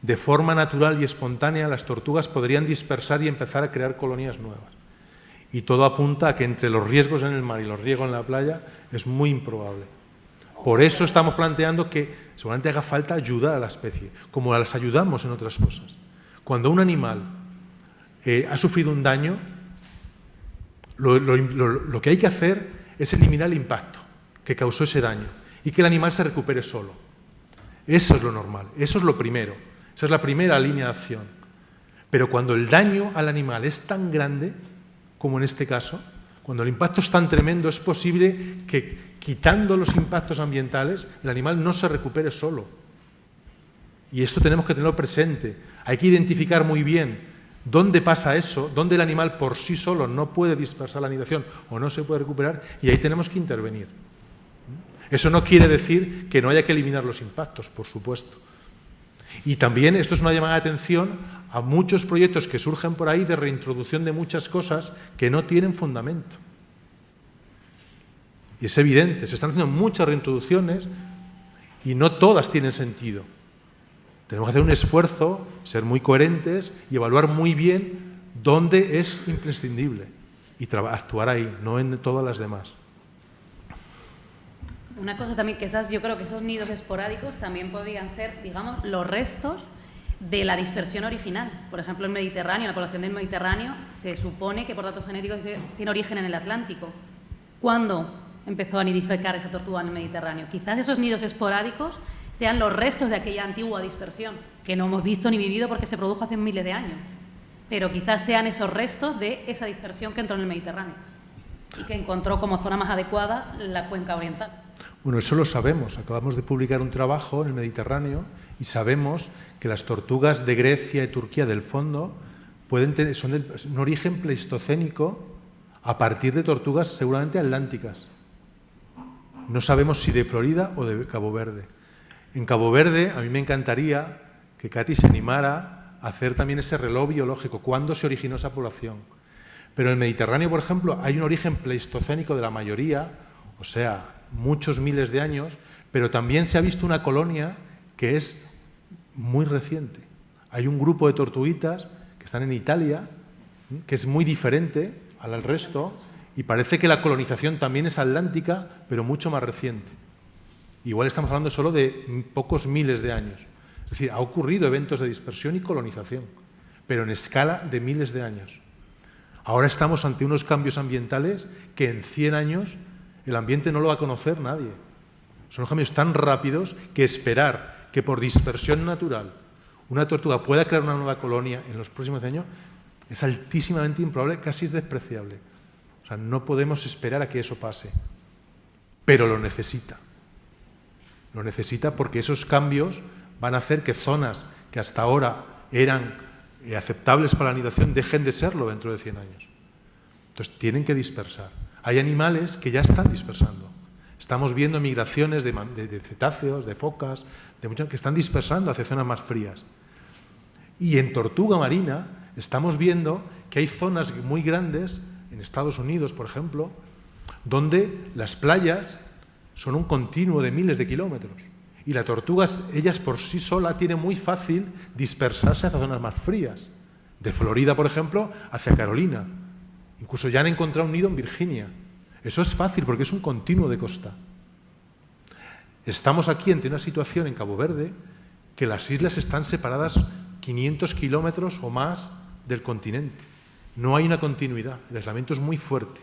de forma natural y espontánea, las tortugas podrían dispersar y empezar a crear colonias nuevas. Y todo apunta a que entre los riesgos en el mar y los riesgos en la playa es muy improbable. Por eso estamos planteando que seguramente haga falta ayudar a la especie, como las ayudamos en otras cosas. Cuando un animal ha sufrido un daño, lo que hay que hacer es eliminar el impacto que causó ese daño y que el animal se recupere solo. Eso es lo normal, eso es lo primero, esa es la primera línea de acción. Pero cuando el daño al animal es tan grande, como en este caso, cuando el impacto es tan tremendo, es posible que quitando los impactos ambientales, el animal no se recupere solo. Y esto tenemos que tenerlo presente. Hay que identificar muy bien dónde pasa eso, dónde el animal por sí solo no puede dispersar la anidación o no se puede recuperar, y ahí tenemos que intervenir. Eso no quiere decir que no haya que eliminar los impactos, por supuesto. Y también esto es una llamada de atención a muchos proyectos que surgen por ahí de reintroducción de muchas cosas que no tienen fundamento. Y es evidente, se están haciendo muchas reintroducciones y no todas tienen sentido. Tenemos que hacer un esfuerzo, ser muy coherentes y evaluar muy bien dónde es imprescindible y actuar ahí, no en todas las demás. Una cosa también, que yo creo que esos nidos esporádicos también podrían ser, digamos, los restos de la dispersión original. Por ejemplo, el Mediterráneo, la población del Mediterráneo, se supone que por datos genéticos tiene origen en el Atlántico. ¿Cuándo empezó a nidificar esa tortuga en el Mediterráneo? Quizás esos nidos esporádicos sean los restos de aquella antigua dispersión, que no hemos visto ni vivido porque se produjo hace miles de años. Pero quizás sean esos restos de esa dispersión que entró en el Mediterráneo y que encontró como zona más adecuada la cuenca oriental. Bueno, eso lo sabemos. Acabamos de publicar un trabajo en el Mediterráneo y sabemos que las tortugas de Grecia y Turquía del fondo son de un origen pleistocénico a partir de tortugas seguramente atlánticas. No sabemos si de Florida o de Cabo Verde. En Cabo Verde a mí me encantaría que Katy se animara a hacer también ese reloj biológico, cuándo se originó esa población. Pero en el Mediterráneo, por ejemplo, hay un origen pleistocénico de la mayoría, o sea, muchos miles de años, pero también se ha visto una colonia que es muy reciente. Hay un grupo de tortuguitas que están en Italia, que es muy diferente al resto, y parece que la colonización también es atlántica, pero mucho más reciente. Igual estamos hablando solo de pocos miles de años. Es decir, ha ocurrido eventos de dispersión y colonización, pero en escala de miles de años. Ahora estamos ante unos cambios ambientales que en 100 años el ambiente no lo va a conocer nadie. Son cambios tan rápidos que esperar que por dispersión natural una tortuga pueda crear una nueva colonia en los próximos años es altísimamente improbable, casi es despreciable. O sea, no podemos esperar a que eso pase, pero lo necesita. Lo necesita porque esos cambios van a hacer que zonas que hasta ahora eran aceptables para la anidación dejen de serlo dentro de 100 años. Entonces, tienen que dispersar. Hay animales que ya están dispersando. Estamos viendo migraciones de cetáceos, de focas, de muchos que están dispersando hacia zonas más frías. Y en tortuga marina estamos viendo que hay zonas muy grandes, en Estados Unidos, por ejemplo, donde las playas son un continuo de miles de kilómetros. Y la tortuga, ellas por sí sola, tiene muy fácil dispersarse hacia zonas más frías. De Florida, por ejemplo, hacia Carolina. Incluso ya han encontrado un nido en Virginia. Eso es fácil porque es un continuo de costa. Estamos aquí ante una situación en Cabo Verde que las islas están separadas 500 kilómetros o más del continente. No hay una continuidad, el aislamiento es muy fuerte.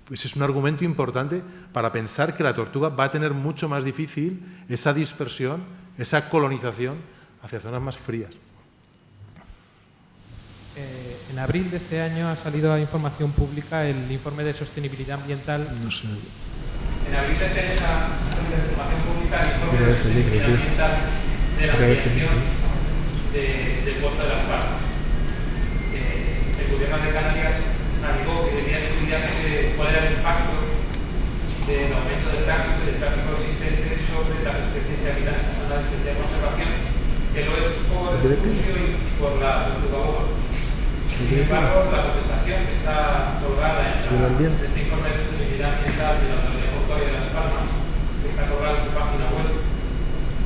Pues es un argumento importante para pensar que la tortuga va a tener mucho más difícil esa dispersión, esa colonización hacia zonas más frías. En abril de este año ha salido a información pública el informe de sostenibilidad ambiental. No sé. En abril de este año ha salido a información pública el informe de sostenibilidad ambiental de la ampliación del puerto de Las Palmas. El gobierno de Canarias alegó que debía estudiarse cuál era el impacto del aumento del tráfico y del tráfico existente sobre las especies de habitantes en la especie de conservación, que lo es por el uso y por la tortuga boba. Sin embargo, la contestación que está colgada en este informe de sostenibilidad ambiental de la Autoridad Portuaria de Las Palmas, que está colgada en su página web,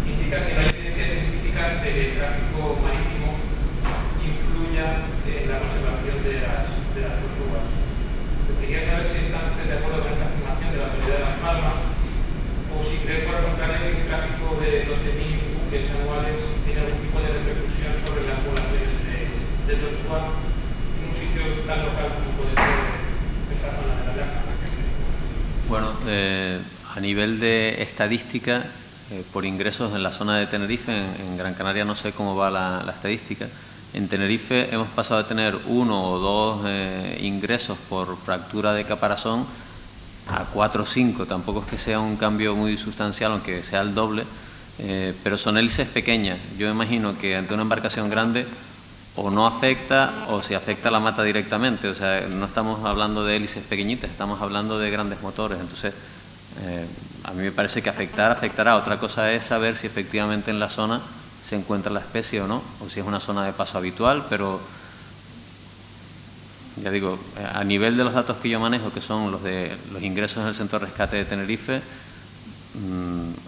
indica que no hay evidencias científicas de que el tráfico marítimo influya en la conservación de las tortugas. Quería saber si están ustedes de acuerdo con esta afirmación de la Autoridad de Las Palmas o si creen por el contrario que el tráfico de 12.000 buques anuales tiene algún tipo de repercusión sobre las poblaciones de tortuga en un sitio tan local como puede ser esta zona de la Llaca. Bueno, a nivel de estadística, por ingresos en la zona de Tenerife, en Gran Canaria no sé cómo va la estadística. En Tenerife hemos pasado de tener 1 o 2 ingresos por fractura de caparazón a 4 o 5. Tampoco es que sea un cambio muy sustancial, aunque sea el doble, pero son hélices pequeñas. Yo imagino que ante una embarcación grande o no afecta o si afecta la mata directamente. O sea, no estamos hablando de hélices pequeñitas, estamos hablando de grandes motores. Entonces, a mí me parece que afectará. Otra cosa es saber si efectivamente en la zona se encuentra la especie o no, o si es una zona de paso habitual, pero ya digo, a nivel de los datos que yo manejo, que son los de los ingresos en el centro de rescate de Tenerife,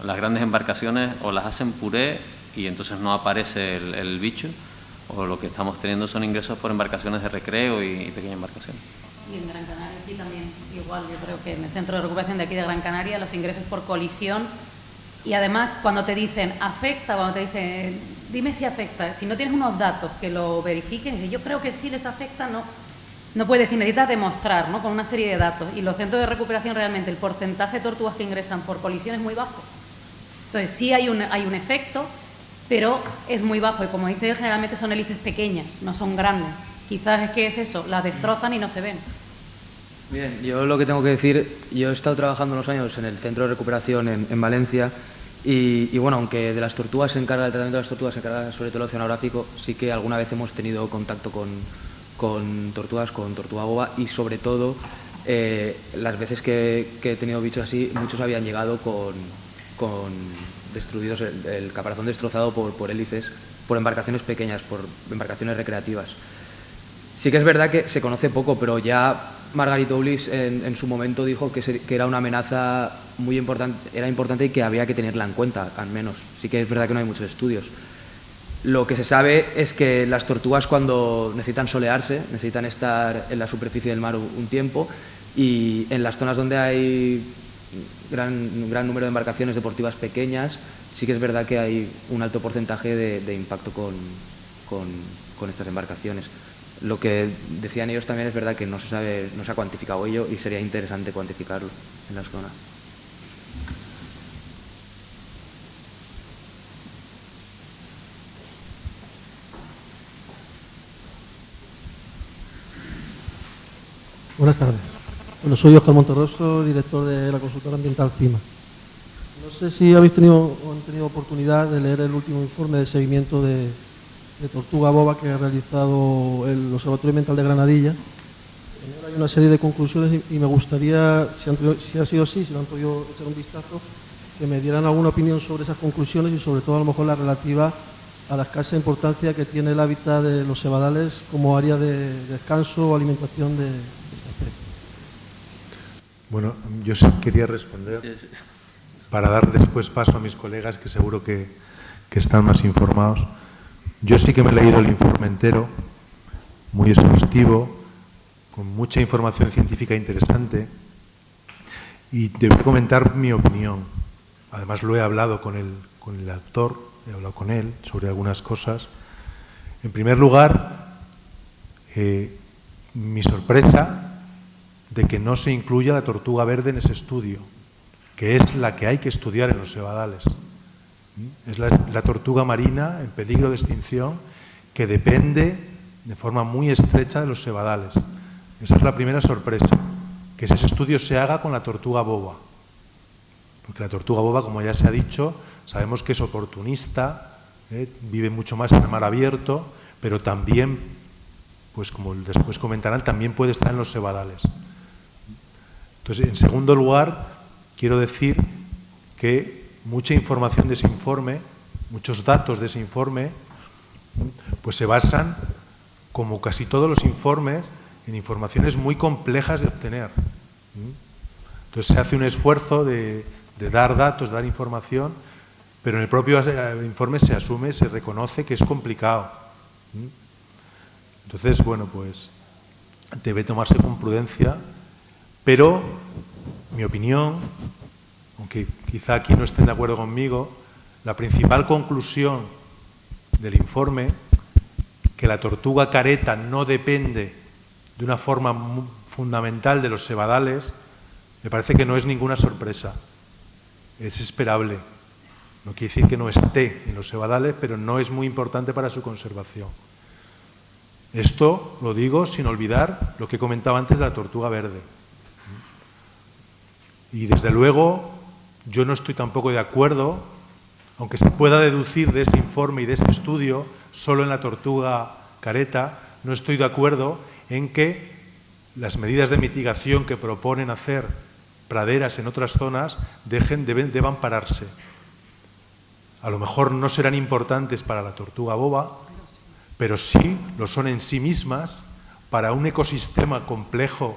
las grandes embarcaciones o las hacen puré y entonces no aparece el bicho, o lo que estamos teniendo son ingresos por embarcaciones de recreo y pequeñas embarcaciones. Y en Gran Canaria sí también, igual, yo creo que en el centro de recuperación de aquí de Gran Canaria los ingresos por colisión. Y además, cuando te dicen afecta, cuando te dicen dime si afecta, si no tienes unos datos que lo verifiquen, dices, yo creo que sí les afecta, no puedes decir, necesitas demostrar, ¿no? Con una serie de datos. Y los centros de recuperación realmente, el porcentaje de tortugas que ingresan por colisión es muy bajo. Entonces sí hay un efecto, pero es muy bajo. Y como dice, generalmente son hélices pequeñas, no son grandes. Quizás es que es eso, las destrozan y no se ven. Bien, yo lo que tengo que decir, yo he estado trabajando unos años en el centro de recuperación en Valencia y bueno, aunque de las tortugas se encarga, el tratamiento de las tortugas se encarga sobre todo el oceanográfico, sí que alguna vez hemos tenido contacto con tortugas, con tortuga boba y sobre todo las veces que he tenido bichos así, muchos habían llegado con destruidos, el caparazón destrozado por hélices, por embarcaciones pequeñas, por embarcaciones recreativas. Sí que es verdad que se conoce poco, pero ya Margarito Ulis en su momento dijo que era una amenaza muy importante, era importante y que había que tenerla en cuenta, al menos. Sí que es verdad que no hay muchos estudios. Lo que se sabe es que las tortugas cuando necesitan solearse, necesitan estar en la superficie del mar un tiempo y en las zonas donde hay gran número de embarcaciones deportivas pequeñas, sí que es verdad que hay un alto porcentaje de impacto con estas embarcaciones. Lo que decían ellos también es verdad que no se ha cuantificado ello y sería interesante cuantificarlo en las zonas. Buenas tardes. Bueno, soy Óscar Monterroso, director de la consultora ambiental CIMA. No sé si habéis tenido o han tenido oportunidad de leer el último informe de seguimiento de tortuga boba que ha realizado el Observatorio Ambiental de Granadilla. Hay una serie de conclusiones y me gustaría, si ha sido así, si lo han podido echar un vistazo, que me dieran alguna opinión sobre esas conclusiones y sobre todo a lo mejor la relativa a la escasa importancia que tiene el hábitat de los cebadales como área de descanso o alimentación de esta especie. Bueno, yo sí quería responder para dar después paso a mis colegas que seguro que están más informados. Yo sí que me he leído el informe entero, muy exhaustivo, con mucha información científica interesante y debo comentar mi opinión. Además lo he hablado con el autor, he hablado con él sobre algunas cosas. En primer lugar, mi sorpresa de que no se incluya la tortuga verde en ese estudio, que es la que hay que estudiar en los cebadales. Es la tortuga marina en peligro de extinción que depende de forma muy estrecha de los cebadales. Esa es la primera sorpresa, que ese estudio se haga con la tortuga boba. Porque la tortuga boba, como ya se ha dicho, sabemos que es oportunista, vive mucho más en el mar abierto, pero también, pues como después comentarán, también puede estar en los cebadales. Entonces, en segundo lugar, quiero decir que mucha información de ese informe, muchos datos de ese informe, pues se basan, como casi todos los informes, en informaciones muy complejas de obtener. Entonces se hace un esfuerzo de dar datos, de dar información, pero en el propio informe se asume, se reconoce que es complicado. Entonces, bueno, pues debe tomarse con prudencia, pero mi opinión, aunque quizá aquí no estén de acuerdo conmigo, la principal conclusión del informe, que la tortuga careta no depende de una forma fundamental de los cebadales, me parece que no es ninguna sorpresa. Es esperable. No quiere decir que no esté en los cebadales, pero no es muy importante para su conservación. Esto lo digo sin olvidar lo que comentaba antes de la tortuga verde. Y desde luego yo no estoy tampoco de acuerdo, aunque se pueda deducir de ese informe y de ese estudio, solo en la tortuga careta, no estoy de acuerdo en que las medidas de mitigación que proponen hacer praderas en otras zonas deban pararse. A lo mejor no serán importantes para la tortuga boba, pero sí lo son en sí mismas para un ecosistema complejo,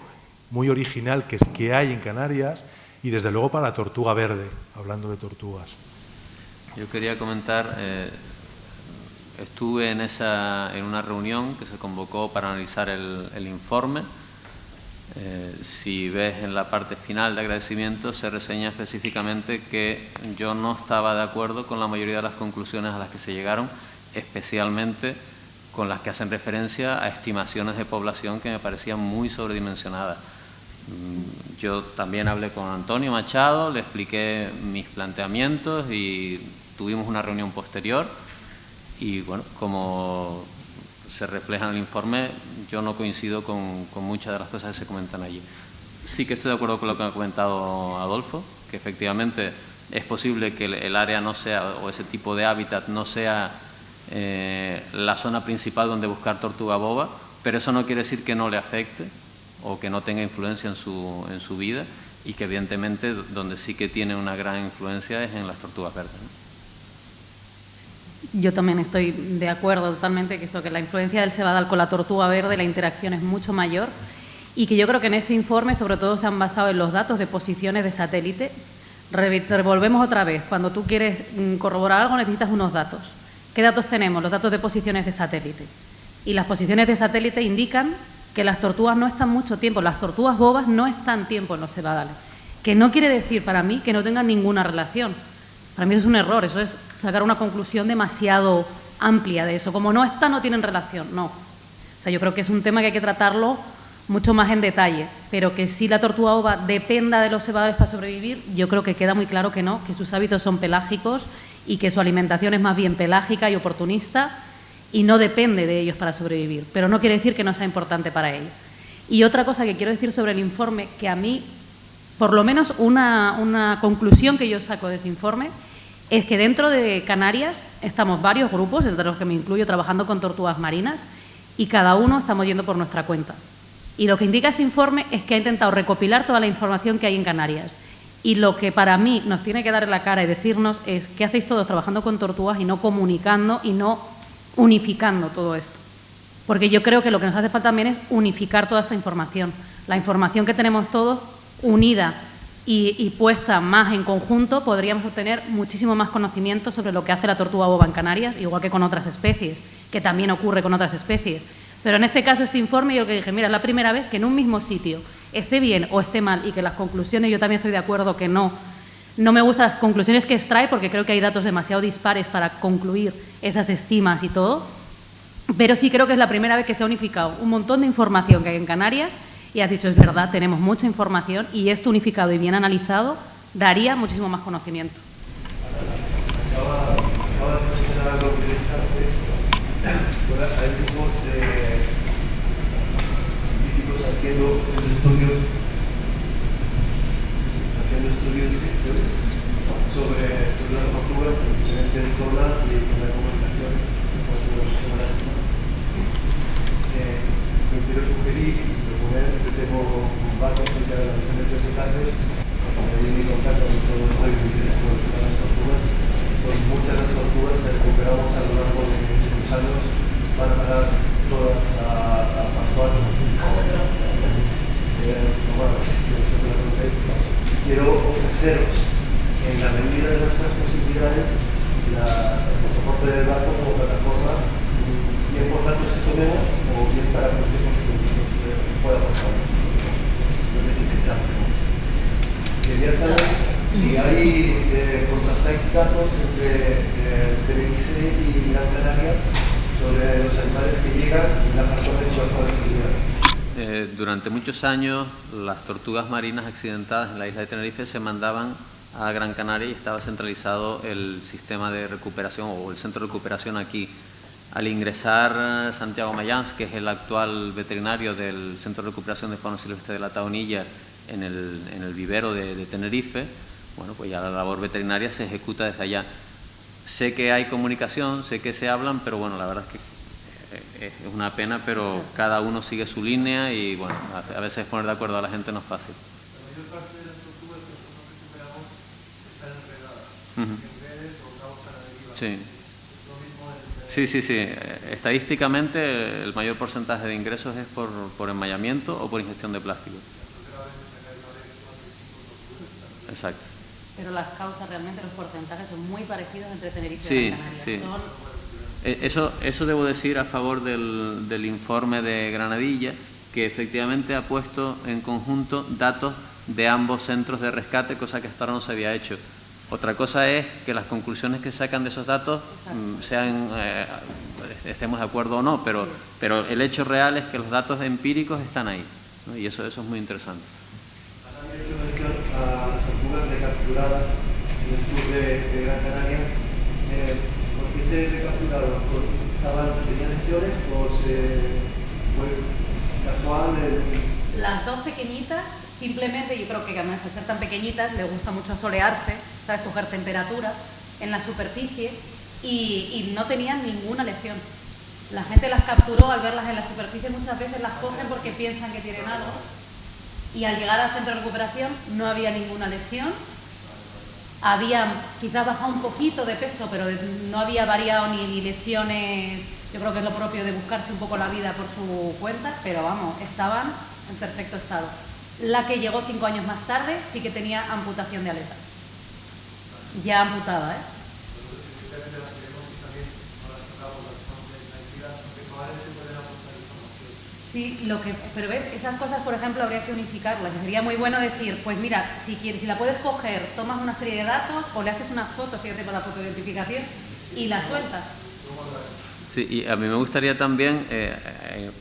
muy original que hay en Canarias, y desde luego para la tortuga verde, hablando de tortugas. Yo quería comentar, estuve en una reunión que se convocó para analizar el informe. Si ves en la parte final de agradecimiento se reseña específicamente que yo no estaba de acuerdo con la mayoría de las conclusiones a las que se llegaron, especialmente con las que hacen referencia a estimaciones de población que me parecían muy sobredimensionadas. Yo también hablé con Antonio Machado, le expliqué mis planteamientos y tuvimos una reunión posterior y bueno, como se refleja en el informe, yo no coincido con muchas de las cosas que se comentan allí. Sí que estoy de acuerdo con lo que ha comentado Adolfo, que efectivamente es posible que el área no sea, o ese tipo de hábitat no sea la zona principal donde buscar tortuga boba, pero eso no quiere decir que no le afecte o que no tenga influencia en su vida, y que evidentemente donde sí que tiene una gran influencia es en las tortugas verdes, ¿no? Yo también estoy de acuerdo totalmente que la influencia del cebadal con la tortuga verde, la interacción es mucho mayor, y que yo creo que en ese informe sobre todo se han basado en los datos de posiciones de satélite. Revolvemos otra vez, cuando tú quieres corroborar algo necesitas unos datos. ¿Qué datos tenemos? Los datos de posiciones de satélite. Y las posiciones de satélite indican que las tortugas no están mucho tiempo, las tortugas bobas no están tiempo en los cebadales, que no quiere decir para mí que no tengan ninguna relación. Para mí eso es un error, eso es sacar una conclusión demasiado amplia de eso, como no están, no tienen relación, no. O sea, yo creo que es un tema que hay que tratarlo mucho más en detalle, pero que si la tortuga ova dependa de los cebadores para sobrevivir, yo creo que queda muy claro que no, que sus hábitos son pelágicos y que su alimentación es más bien pelágica y oportunista y no depende de ellos para sobrevivir, pero no quiere decir que no sea importante para ellos. Y otra cosa que quiero decir sobre el informe, que a mí, por lo menos una conclusión que yo saco de ese informe, es que dentro de Canarias estamos varios grupos, entre los que me incluyo, trabajando con tortugas marinas y cada uno estamos yendo por nuestra cuenta. Y lo que indica ese informe es que ha intentado recopilar toda la información que hay en Canarias. Y lo que para mí nos tiene que dar en la cara y decirnos es qué hacéis todos trabajando con tortugas y no comunicando y no unificando todo esto. Porque yo creo que lo que nos hace falta también es unificar toda esta información. La información que tenemos todos unida y puesta más en conjunto, podríamos obtener muchísimo más conocimiento sobre lo que hace la tortuga boba en Canarias, igual que con otras especies, que también ocurre con otras especies. Pero en este caso, este informe, yo lo que dije, mira, es la primera vez que en un mismo sitio, esté bien o esté mal, y que las conclusiones, yo también estoy de acuerdo que no me gustan las conclusiones que extrae, porque creo que hay datos demasiado dispares para concluir esas estimas y todo, pero sí creo que es la primera vez que se ha unificado un montón de información que hay en Canarias, y has dicho, es verdad, tenemos mucha información, y esto unificado y bien analizado daría muchísimo más conocimiento. Acaba de mencionar algo interesante. Hay grupos de científicos haciendo estudios sobre las tortugas en diferentes zonas y en la comunicación con las personas. Yo quiero sugerir y proponer que tengo un barco cerca de la misión de Pesecases, en mi contacto con todo esto y mi interés por las tortugas. Son muchas las tortugas que recuperamos a lo largo de los años, van a parar todas a Pascual. Quiero ofreceros, en la medida de nuestras posibilidades, el soporte del barco como plataforma, bien por datos que tomemos o bien para cualquier consecuencia que pueda pasar. Lo que es interesante. Quería saber si hay contrastáis datos entre Tenerife y Gran Canaria sobre los animales que llegan y la persona en su actividad. Durante muchos años las tortugas marinas accidentadas en la isla de Tenerife se mandaban a Gran Canaria y estaba centralizado el sistema de recuperación o el centro de recuperación aquí. Al ingresar Santiago Mayans, que es el actual veterinario del Centro de Recuperación de Fauna Silvestre de la Taonilla en el vivero de Tenerife, bueno, pues ya la labor veterinaria se ejecuta desde allá. Sé que hay comunicación, sé que se hablan, pero bueno, la verdad es que es una pena, pero cada uno sigue su línea y bueno, a veces poner de acuerdo a la gente no es fácil. La mayor parte de las tortugas que nosotros recuperamos están enredadas, en redes o cabos a la deriva. Sí. Es lo mismo Sí. Estadísticamente el mayor porcentaje de ingresos es por enmayamiento o por ingestión de plástico. Exacto. Pero las causas realmente, los porcentajes son muy parecidos entre Tenerife y Gran Canaria. Sí. Eso debo decir a favor del informe de Granadilla, que efectivamente ha puesto en conjunto datos de ambos centros de rescate, cosa que hasta ahora no se había hecho. Otra cosa es que las conclusiones que sacan de esos datos estemos de acuerdo o no, pero el hecho real es que los datos empíricos están ahí, ¿no? Y eso es muy interesante. Han hecho mención a las tortugas recapturadas en el sur de Gran Canaria. ¿Por qué se recapturaron? ¿Tenían lesiones o fue casual? Las dos pequeñitas, simplemente, yo creo que además al ser tan pequeñitas les gusta mucho solearse, ¿sabes? Coger temperatura en la superficie y no tenían ninguna lesión. La gente las capturó al verlas en la superficie, muchas veces las cogen porque piensan que tienen algo y al llegar al centro de recuperación no había ninguna lesión. Había quizás bajado un poquito de peso, pero no había variado ni lesiones. Yo creo que es lo propio de buscarse un poco la vida por su cuenta, pero vamos, estaban en perfecto estado. La que llegó 5 años más tarde sí que tenía amputación de aleta. Ya amputada, ¿eh? Sí, pero ves, esas cosas, por ejemplo, habría que unificarlas. Sería muy bueno decir, pues mira, si la puedes coger, tomas una serie de datos o le haces una foto, fíjate, para la fotoidentificación y la sueltas. Sí, y a mí me gustaría también,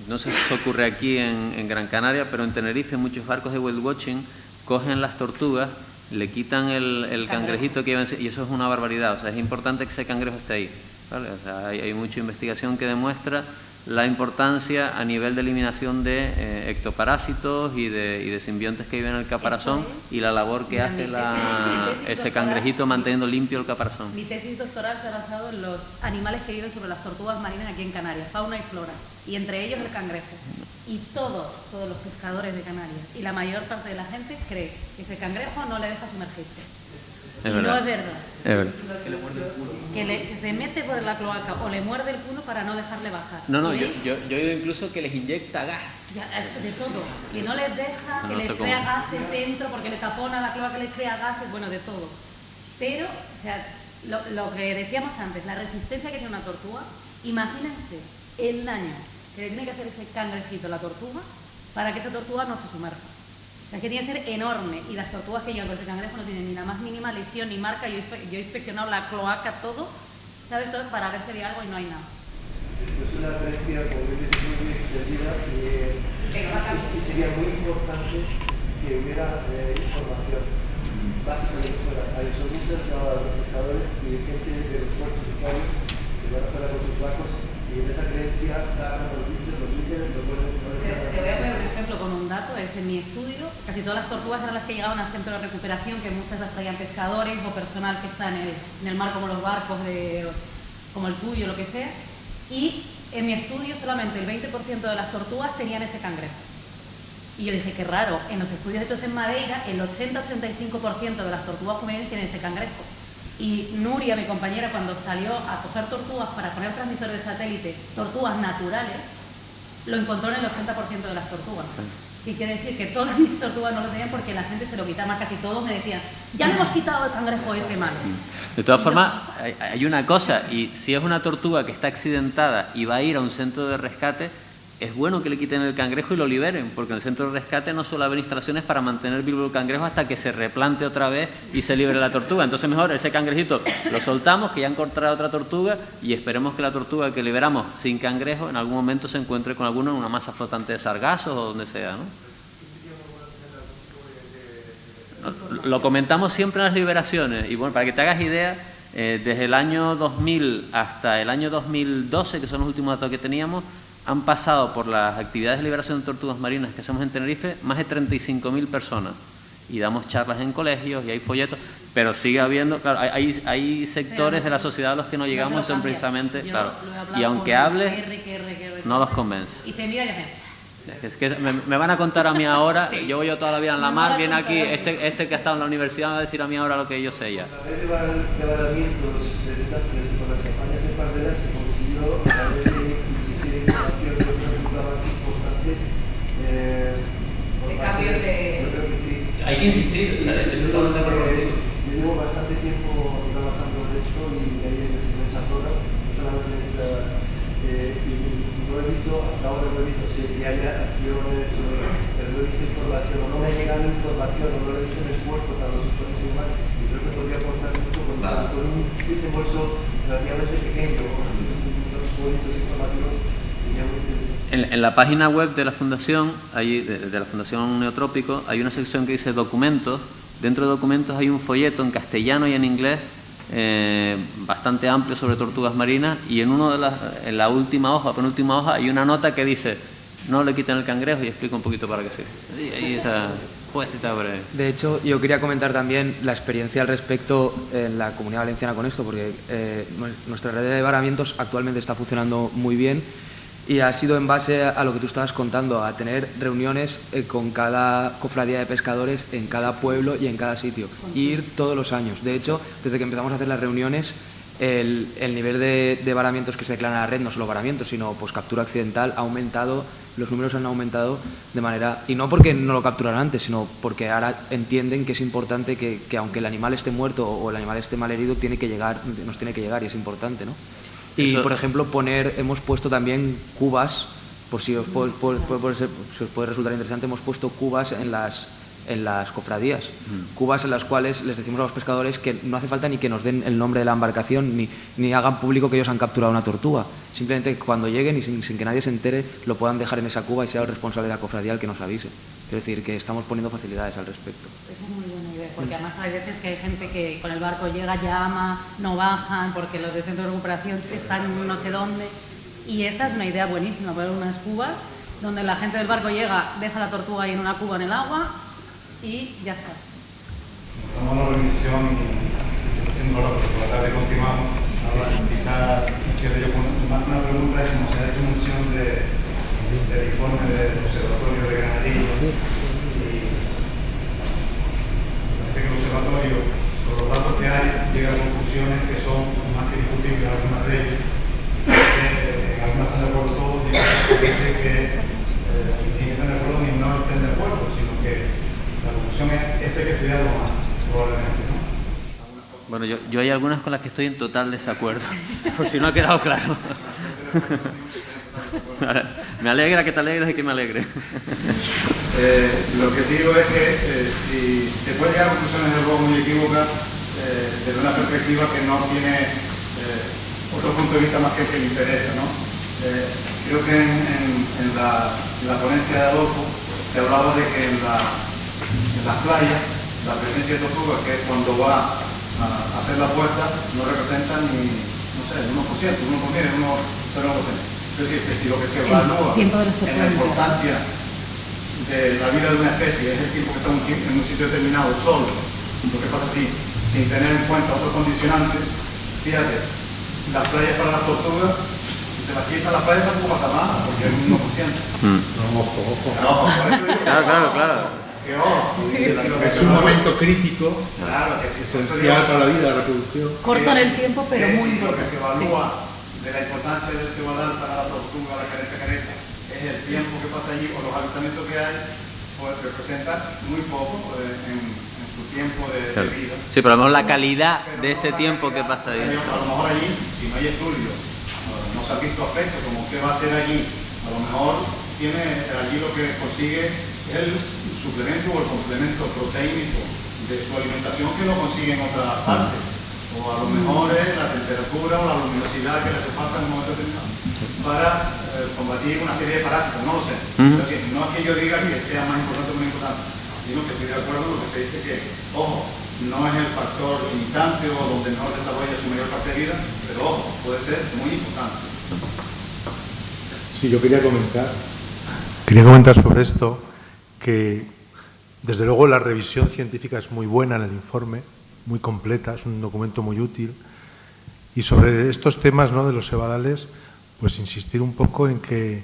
no sé si eso ocurre aquí en Gran Canaria, pero en Tenerife muchos barcos de whale watching cogen las tortugas, le quitan el cangrejito que llevan, y eso es una barbaridad. O sea, es importante que ese cangrejo esté ahí, ¿vale? O sea, hay mucha investigación que demuestra la importancia a nivel de eliminación de ectoparásitos y de simbiontes que viven en el caparazón y la labor que hace ese cangrejito manteniendo limpio el caparazón. Mi tesis doctoral se ha basado en los animales que viven sobre las tortugas marinas aquí en Canarias, fauna y flora, y entre ellos el cangrejo. Y todos los pescadores de Canarias y la mayor parte de la gente cree que ese cangrejo no le deja sumergirse. Es y verdad. no es verdad. Es verdad. Que se mete por la cloaca o le muerde el culo para no dejarle bajar. No, ¿Y yo he oído incluso que les inyecta gas. Ya, eso de todo, que no les deja, No, que no les sé crea cómo. gases dentro porque le tapona la cloaca, que les crea gases, bueno, de todo. Pero, o sea, lo que decíamos antes, la resistencia que tiene una tortuga, imagínense el daño que le tiene que hacer ese cangrejito a la tortuga para que esa tortuga no se sumerja. O sea, que tiene que ser enorme, y las tortugas que llevan con ese cangrejo no tienen ni la más mínima lesión ni marca. Yo he inspeccionado la cloaca, todo, ¿sabes? Todo para ver si había algo y no hay nada. Esto es una creencia muy extendida y sería muy importante que hubiera información básica de fuera, a isolistas, a los pescadores y gente de los puertos y calles que van afuera con sus barcos, y en esa creencia sacan los bichos, los líderes, los buenos. Te voy a poner un ejemplo con un dato. Es en mi estudio, casi todas las tortugas eran las que llegaban al centro de recuperación, que muchas las traían pescadores o personal que está en el mar, como los barcos como el tuyo, lo que sea. Y en mi estudio solamente el 20% de las tortugas tenían ese cangrejo. Y yo dije, qué raro, en los estudios hechos en Madeira, el 80-85% de las tortugas juveniles tienen ese cangrejo. Y Nuria, mi compañera, cuando salió a coger tortugas para poner transmisores de satélite, tortugas naturales, lo encontró en el 80% de las tortugas. Y quiere decir que todas mis tortugas no lo tenían porque la gente se lo quitaba. Casi todos me decían, ya le hemos quitado el cangrejo ese malo. De todas formas, hay una cosa, y si es una tortuga que está accidentada y va a ir a un centro de rescate, es bueno que le quiten el cangrejo y lo liberen, porque en el centro de rescate no suele haber instalaciones para mantener vivo el cangrejo hasta que se replante otra vez y se libre la tortuga. Entonces mejor ese cangrejito lo soltamos, que ya han encontrado otra tortuga, y esperemos que la tortuga que liberamos sin cangrejo en algún momento se encuentre con alguno en una masa flotante de sargazos o donde sea, ¿no? Lo comentamos siempre en las liberaciones, y bueno, para que te hagas idea, desde el año 2000 hasta el año 2012, que son los últimos datos que teníamos, han pasado por las actividades de liberación de tortugas marinas que hacemos en Tenerife más de 35.000 personas, y damos charlas en colegios y hay folletos, pero sigue habiendo, claro, hay sectores de la sociedad a los que no llegamos, son precisamente, claro, y aunque hables, no los convence. Y te mira y dices, Es que me van a contar a mí ahora, Sí. yo voy toda la vida en la mar, viene aquí, este que ha estado en la universidad me va a decir a mí ahora lo que yo sé ya. A través de varamientos de desastres y con las campañas de pardelas se consiguió, a través de insistir en información de una cultura más importante, De cambio de... Yo creo que sí. Hay que insistir, o sea, estoy totalmente de acuerdo contigo. Yo llevo bastante tiempo trabajando en esto y en esa zona, no solamente en esta, y no he visto, hasta ahora no he visto que haya acciones, pero no he visto información, o no me ha llegado información, o no he visto un esfuerzo para los usuarios y demás, y creo que podría aportar mucho con un desembolso relativamente pequeño, con unos bonitos informativos. En la página web de la Fundación, de la Fundación Neotrópico, hay una sección que dice documentos. Dentro de documentos hay un folleto en castellano y en inglés bastante amplio sobre tortugas marinas, y en la última hoja, penúltima hoja, hay una nota que dice no le quiten el cangrejo, y explica un poquito para qué sirve. Y ahí está puesta breve. De hecho, yo quería comentar también la experiencia al respecto en la Comunidad Valenciana con esto, porque nuestra red de varamientos actualmente está funcionando muy bien. Y ha sido en base a lo que tú estabas contando, a tener reuniones con cada cofradía de pescadores en cada pueblo y en cada sitio. Ir todos los años. De hecho, desde que empezamos a hacer las reuniones, el nivel de varamientos que se declaran a la red, no solo varamientos, sino pues captura accidental, ha aumentado, los números han aumentado de manera... Y no porque no lo capturaran antes, sino porque ahora entienden que es importante que aunque el animal esté muerto o el animal esté mal herido, nos tiene que llegar, y es importante, ¿no? Y, por ejemplo, hemos puesto también cubas, por si os puede resultar interesante, hemos puesto cubas en las en las cofradías. Cubas en las cuales les decimos a los pescadores que no hace falta ni que nos den el nombre de la embarcación ni hagan público que ellos han capturado una tortuga. Simplemente cuando lleguen y sin que nadie se entere lo puedan dejar en esa cuba y sea el responsable de la cofradía el que nos avise. Quiero decir que estamos poniendo facilidades al respecto. Esa es muy buena idea, porque además hay veces que hay gente que con el barco llega, llama, no bajan porque los de centro de recuperación están no sé dónde. Y esa es una idea buenísima, poner unas cubas donde la gente del barco llega, deja la tortuga ahí en una cuba en el agua y ya está. Estamos en la organización y se está haciendo ahora, porque por la tarde continuamos. Ahora, quizás, yo una pregunta es cómo se da dimensión del informe del Observatorio de Granadillo. Y parece que el observatorio, por los datos que hay, llega a conclusiones que son más que discutibles algunas de ellas. En algunas están de acuerdo todos y parece que ni están de acuerdo ni no estén de acuerdo, sino que la conclusión es esto hay que estudiarlo más, probablemente, ¿no? Bueno, yo hay algunas con las que estoy en total desacuerdo, por si no ha quedado claro. Me alegra que te alegres y que me alegre. Lo que sí digo es que si se puede llegar a conclusiones de luego muy equívocas desde una perspectiva que no tiene otro punto de vista más que el que le interesa, ¿no? Creo que en la ponencia de Adolfo se hablaba de que en las playas la presencia de tortugas, que es cuando va a hacer la puesta, no representa ni, no sé, el 1%, 1,9%. Es decir, que si lo que se evalúa en la importancia de la vida de una especie es el tiempo que está en un sitio determinado solo, lo que pasa así, sin tener en cuenta otros condicionantes, fíjate, las playas para las tortugas, si se las quita la playa tampoco pasa nada, porque es un 1%. Ojo. Claro. Es un momento crítico, esencial para la vida, la reproducción. Corto en el tiempo, pero muy importante. Lo que se evalúa sí. De la importancia del cebadal para la tortuga, la careta, es el tiempo que pasa allí o los avistamientos que hay, pues representan muy poco en su tiempo de vida. Sí, pero a lo mejor la calidad de ese tiempo que pasa ahí. A lo mejor allí, si no hay estudios, no se ha visto aspectos como qué va a hacer allí, a lo mejor tiene allí lo que consigue es el suplemento o el complemento proteínico de su alimentación que no consigue en otra parte. O a lo mejor es la temperatura o la luminosidad que le hace falta en un momento determinado para combatir una serie de parásitos, no lo sé. No es que yo diga que sea más importante o menos importante, sino que estoy de acuerdo con lo que se dice que, ojo, no es el factor limitante o donde mejor desarrolla su mayor parte de vida, pero ojo, puede ser muy importante. Sí, yo quería comentar sobre esto que desde luego la revisión científica es muy buena en el informe, muy completa, es un documento muy útil. Y sobre estos temas, ¿no?, de los cebadales, pues insistir un poco en que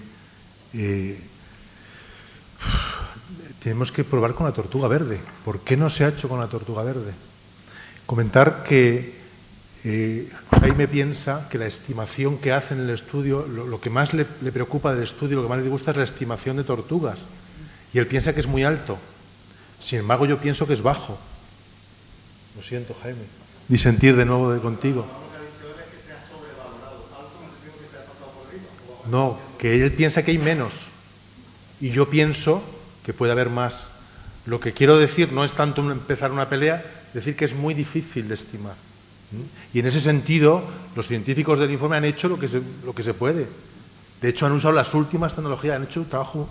tenemos que probar con la tortuga verde. ¿Por qué no se ha hecho con la tortuga verde? Comentar que Jaime piensa que la estimación que hace en el estudio, lo que más le preocupa del estudio, lo que más le gusta es la estimación de tortugas. Y él piensa que es muy alto. Sin embargo, yo pienso que es bajo. Lo siento, Jaime. Disentir de nuevo contigo. No, que él piensa que hay menos. Y yo pienso que puede haber más. Lo que quiero decir no es tanto empezar una pelea, decir que es muy difícil de estimar. Y en ese sentido, los científicos del informe han hecho lo que se puede. De hecho, han usado las últimas tecnologías, han hecho un trabajo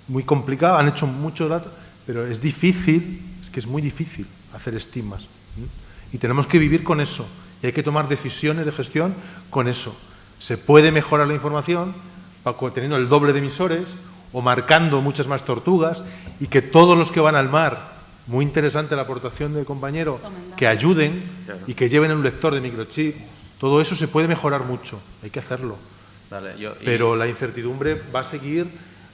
muy complicado, han hecho muchos datos, pero es difícil, es que es muy difícil hacer estimas. Y tenemos que vivir con eso. Y hay que tomar decisiones de gestión con eso. Se puede mejorar la información teniendo el doble de emisores o marcando muchas más tortugas y que todos los que van al mar, muy interesante la aportación del compañero, que ayuden y que lleven un lector de microchip, todo eso se puede mejorar mucho, hay que hacerlo. Vale, pero la incertidumbre va a seguir,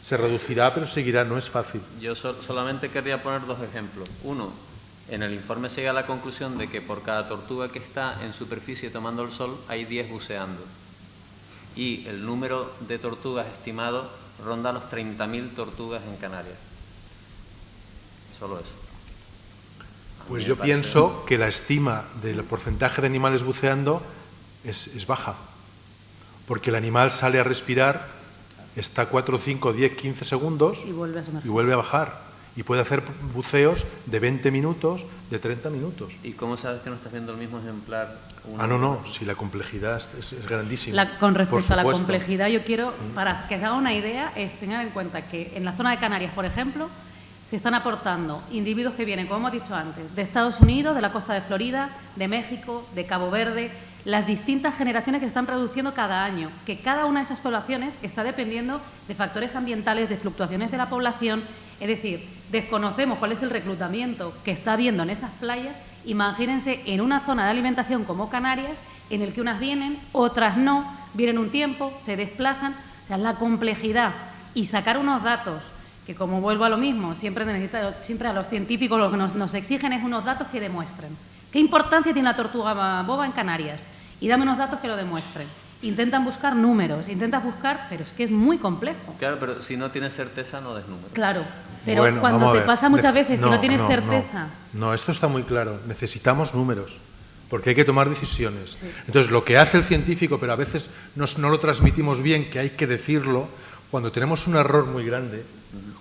se reducirá, pero seguirá, no es fácil. Yo solamente querría poner dos ejemplos. Uno, en el informe se llega a la conclusión de que por cada tortuga que está en superficie tomando el sol hay 10 buceando. Y el número de tortugas estimado ronda los 30.000 tortugas en Canarias. Solo eso. Pues yo pienso que la estima del porcentaje de animales buceando es baja. Porque el animal sale a respirar, está 4, 5, 10, 15 segundos y vuelve a bajar. y puede hacer buceos de 20 minutos, de 30 minutos. ¿Y cómo sabes que no estás viendo el mismo ejemplar? No, si la complejidad es grandísima. Con respecto a la complejidad, yo quiero, para que se haga una idea, tengan en cuenta que en la zona de Canarias, por ejemplo, se están aportando individuos que vienen, como hemos dicho antes, de Estados Unidos, de la costa de Florida, de México, de Cabo Verde, las distintas generaciones que se están produciendo cada año, que cada una de esas poblaciones está dependiendo de factores ambientales, de fluctuaciones de la población, es decir, desconocemos cuál es el reclutamiento que está habiendo en esas playas. Imagínense en una zona de alimentación como Canarias, en el que unas vienen, otras no, vienen un tiempo, se desplazan, o sea, la complejidad y sacar unos datos que, como vuelvo a lo mismo, siempre a los científicos lo que nos exigen es unos datos que demuestren qué importancia tiene la tortuga boba en Canarias y dame unos datos que lo demuestren. Intentan buscar números, pero es que es muy complejo. Claro, pero si no tienes certeza no des números. Claro, pero bueno, cuando te pasa muchas veces que no tienes certeza... No, esto está muy claro, necesitamos números, porque hay que tomar decisiones. Sí. Entonces, lo que hace el científico, pero a veces no lo transmitimos bien, que hay que decirlo, cuando tenemos un error muy grande,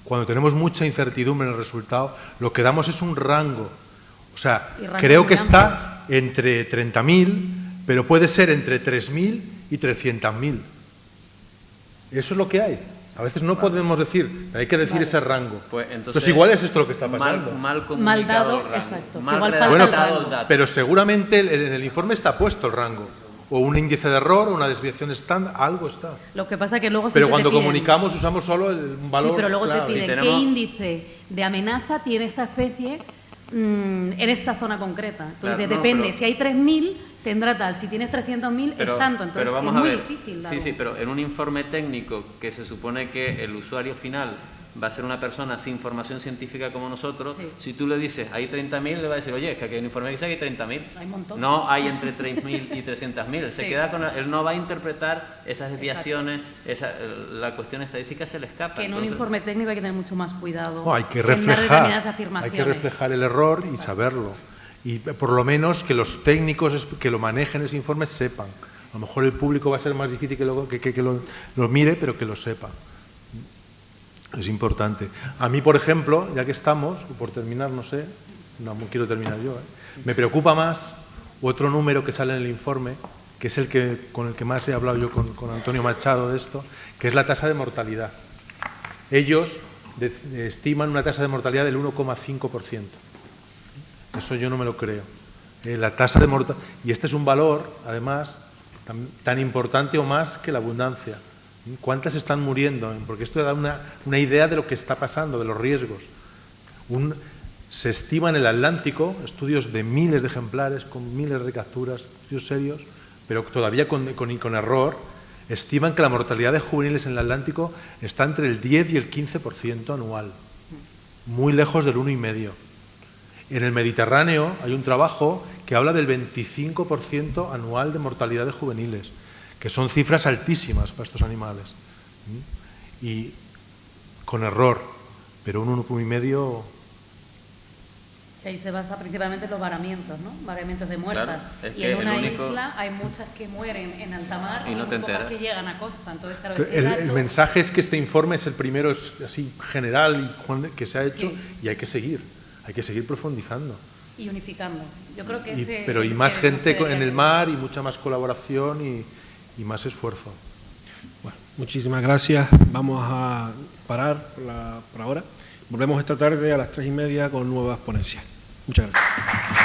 cuando tenemos mucha incertidumbre en el resultado, lo que damos es un rango. O sea, creo que está entre 30.000, pero puede ser entre 3.000 y 300.000. Eso es lo que hay. A veces no podemos decir, hay que decir ese rango. Pues entonces igual es esto lo que está pasando. Mal comunicado el rango. Exacto. Mal redactado el dato. Pero seguramente en el informe está puesto el rango. O un índice de error, o una desviación estándar, algo está. Lo que pasa es que luego pero cuando comunicamos usamos solo un valor. Sí, pero luego claro. te piden qué índice de amenaza tiene esta especie en esta zona concreta. Entonces depende, si hay 3.000 tendrá tal, si tienes 300.000 es tanto, entonces pero vamos es muy a ver, difícil. Sí, pero en un informe técnico que se supone que el usuario final va a ser una persona sin formación científica como nosotros, si tú le dices hay 30.000, le va a decir, oye, es que aquí hay un informe que dice que hay 30.000. Hay un montón. No hay entre 3.000 y 300.000. Él se queda con él no va a interpretar esas desviaciones, la cuestión estadística se le escapa. Que en un informe técnico hay que tener mucho más cuidado. No, hay que reflejar el error y saberlo. Y por lo menos que los técnicos que lo manejen ese informe sepan. A lo mejor el público va a ser más difícil que lo mire, pero que lo sepa. Es importante. A mí, por ejemplo, ya que estamos, por terminar, no quiero terminar yo, me preocupa más otro número que sale en el informe, que es con el que más he hablado yo con Antonio Machado de esto, que es la tasa de mortalidad. Ellos estiman una tasa de mortalidad del 1,5%. Eso yo no me lo creo. La tasa de mortalidad, y este es un valor, además, tan importante o más que la abundancia. ¿Cuántas están muriendo? Porque esto da una idea de lo que está pasando, de los riesgos. Se estima en el Atlántico, estudios de miles de ejemplares, con miles de capturas, estudios serios, pero todavía con error, estiman que la mortalidad de juveniles en el Atlántico está entre el 10 y el 15% anual, muy lejos del 1,5%. En el Mediterráneo hay un trabajo que habla del 25% anual de mortalidad de juveniles, que son cifras altísimas para estos animales. Y con error, pero un 1,5%... Que ahí se basa principalmente en los varamientos, ¿no? Varamientos de muertas. Claro, y en una isla hay muchas que mueren en alta mar y no te pocas que llegan a costa. Entonces, claro, el mensaje es que este informe es el primero, es así general que se ha hecho y hay que seguir profundizando. Y unificando. Yo creo que y más gente en el mar y mucha más colaboración y más esfuerzo. Bueno, muchísimas gracias. Vamos a parar por ahora. Volvemos esta tarde a las 3:30 con nuevas ponencias. Muchas gracias.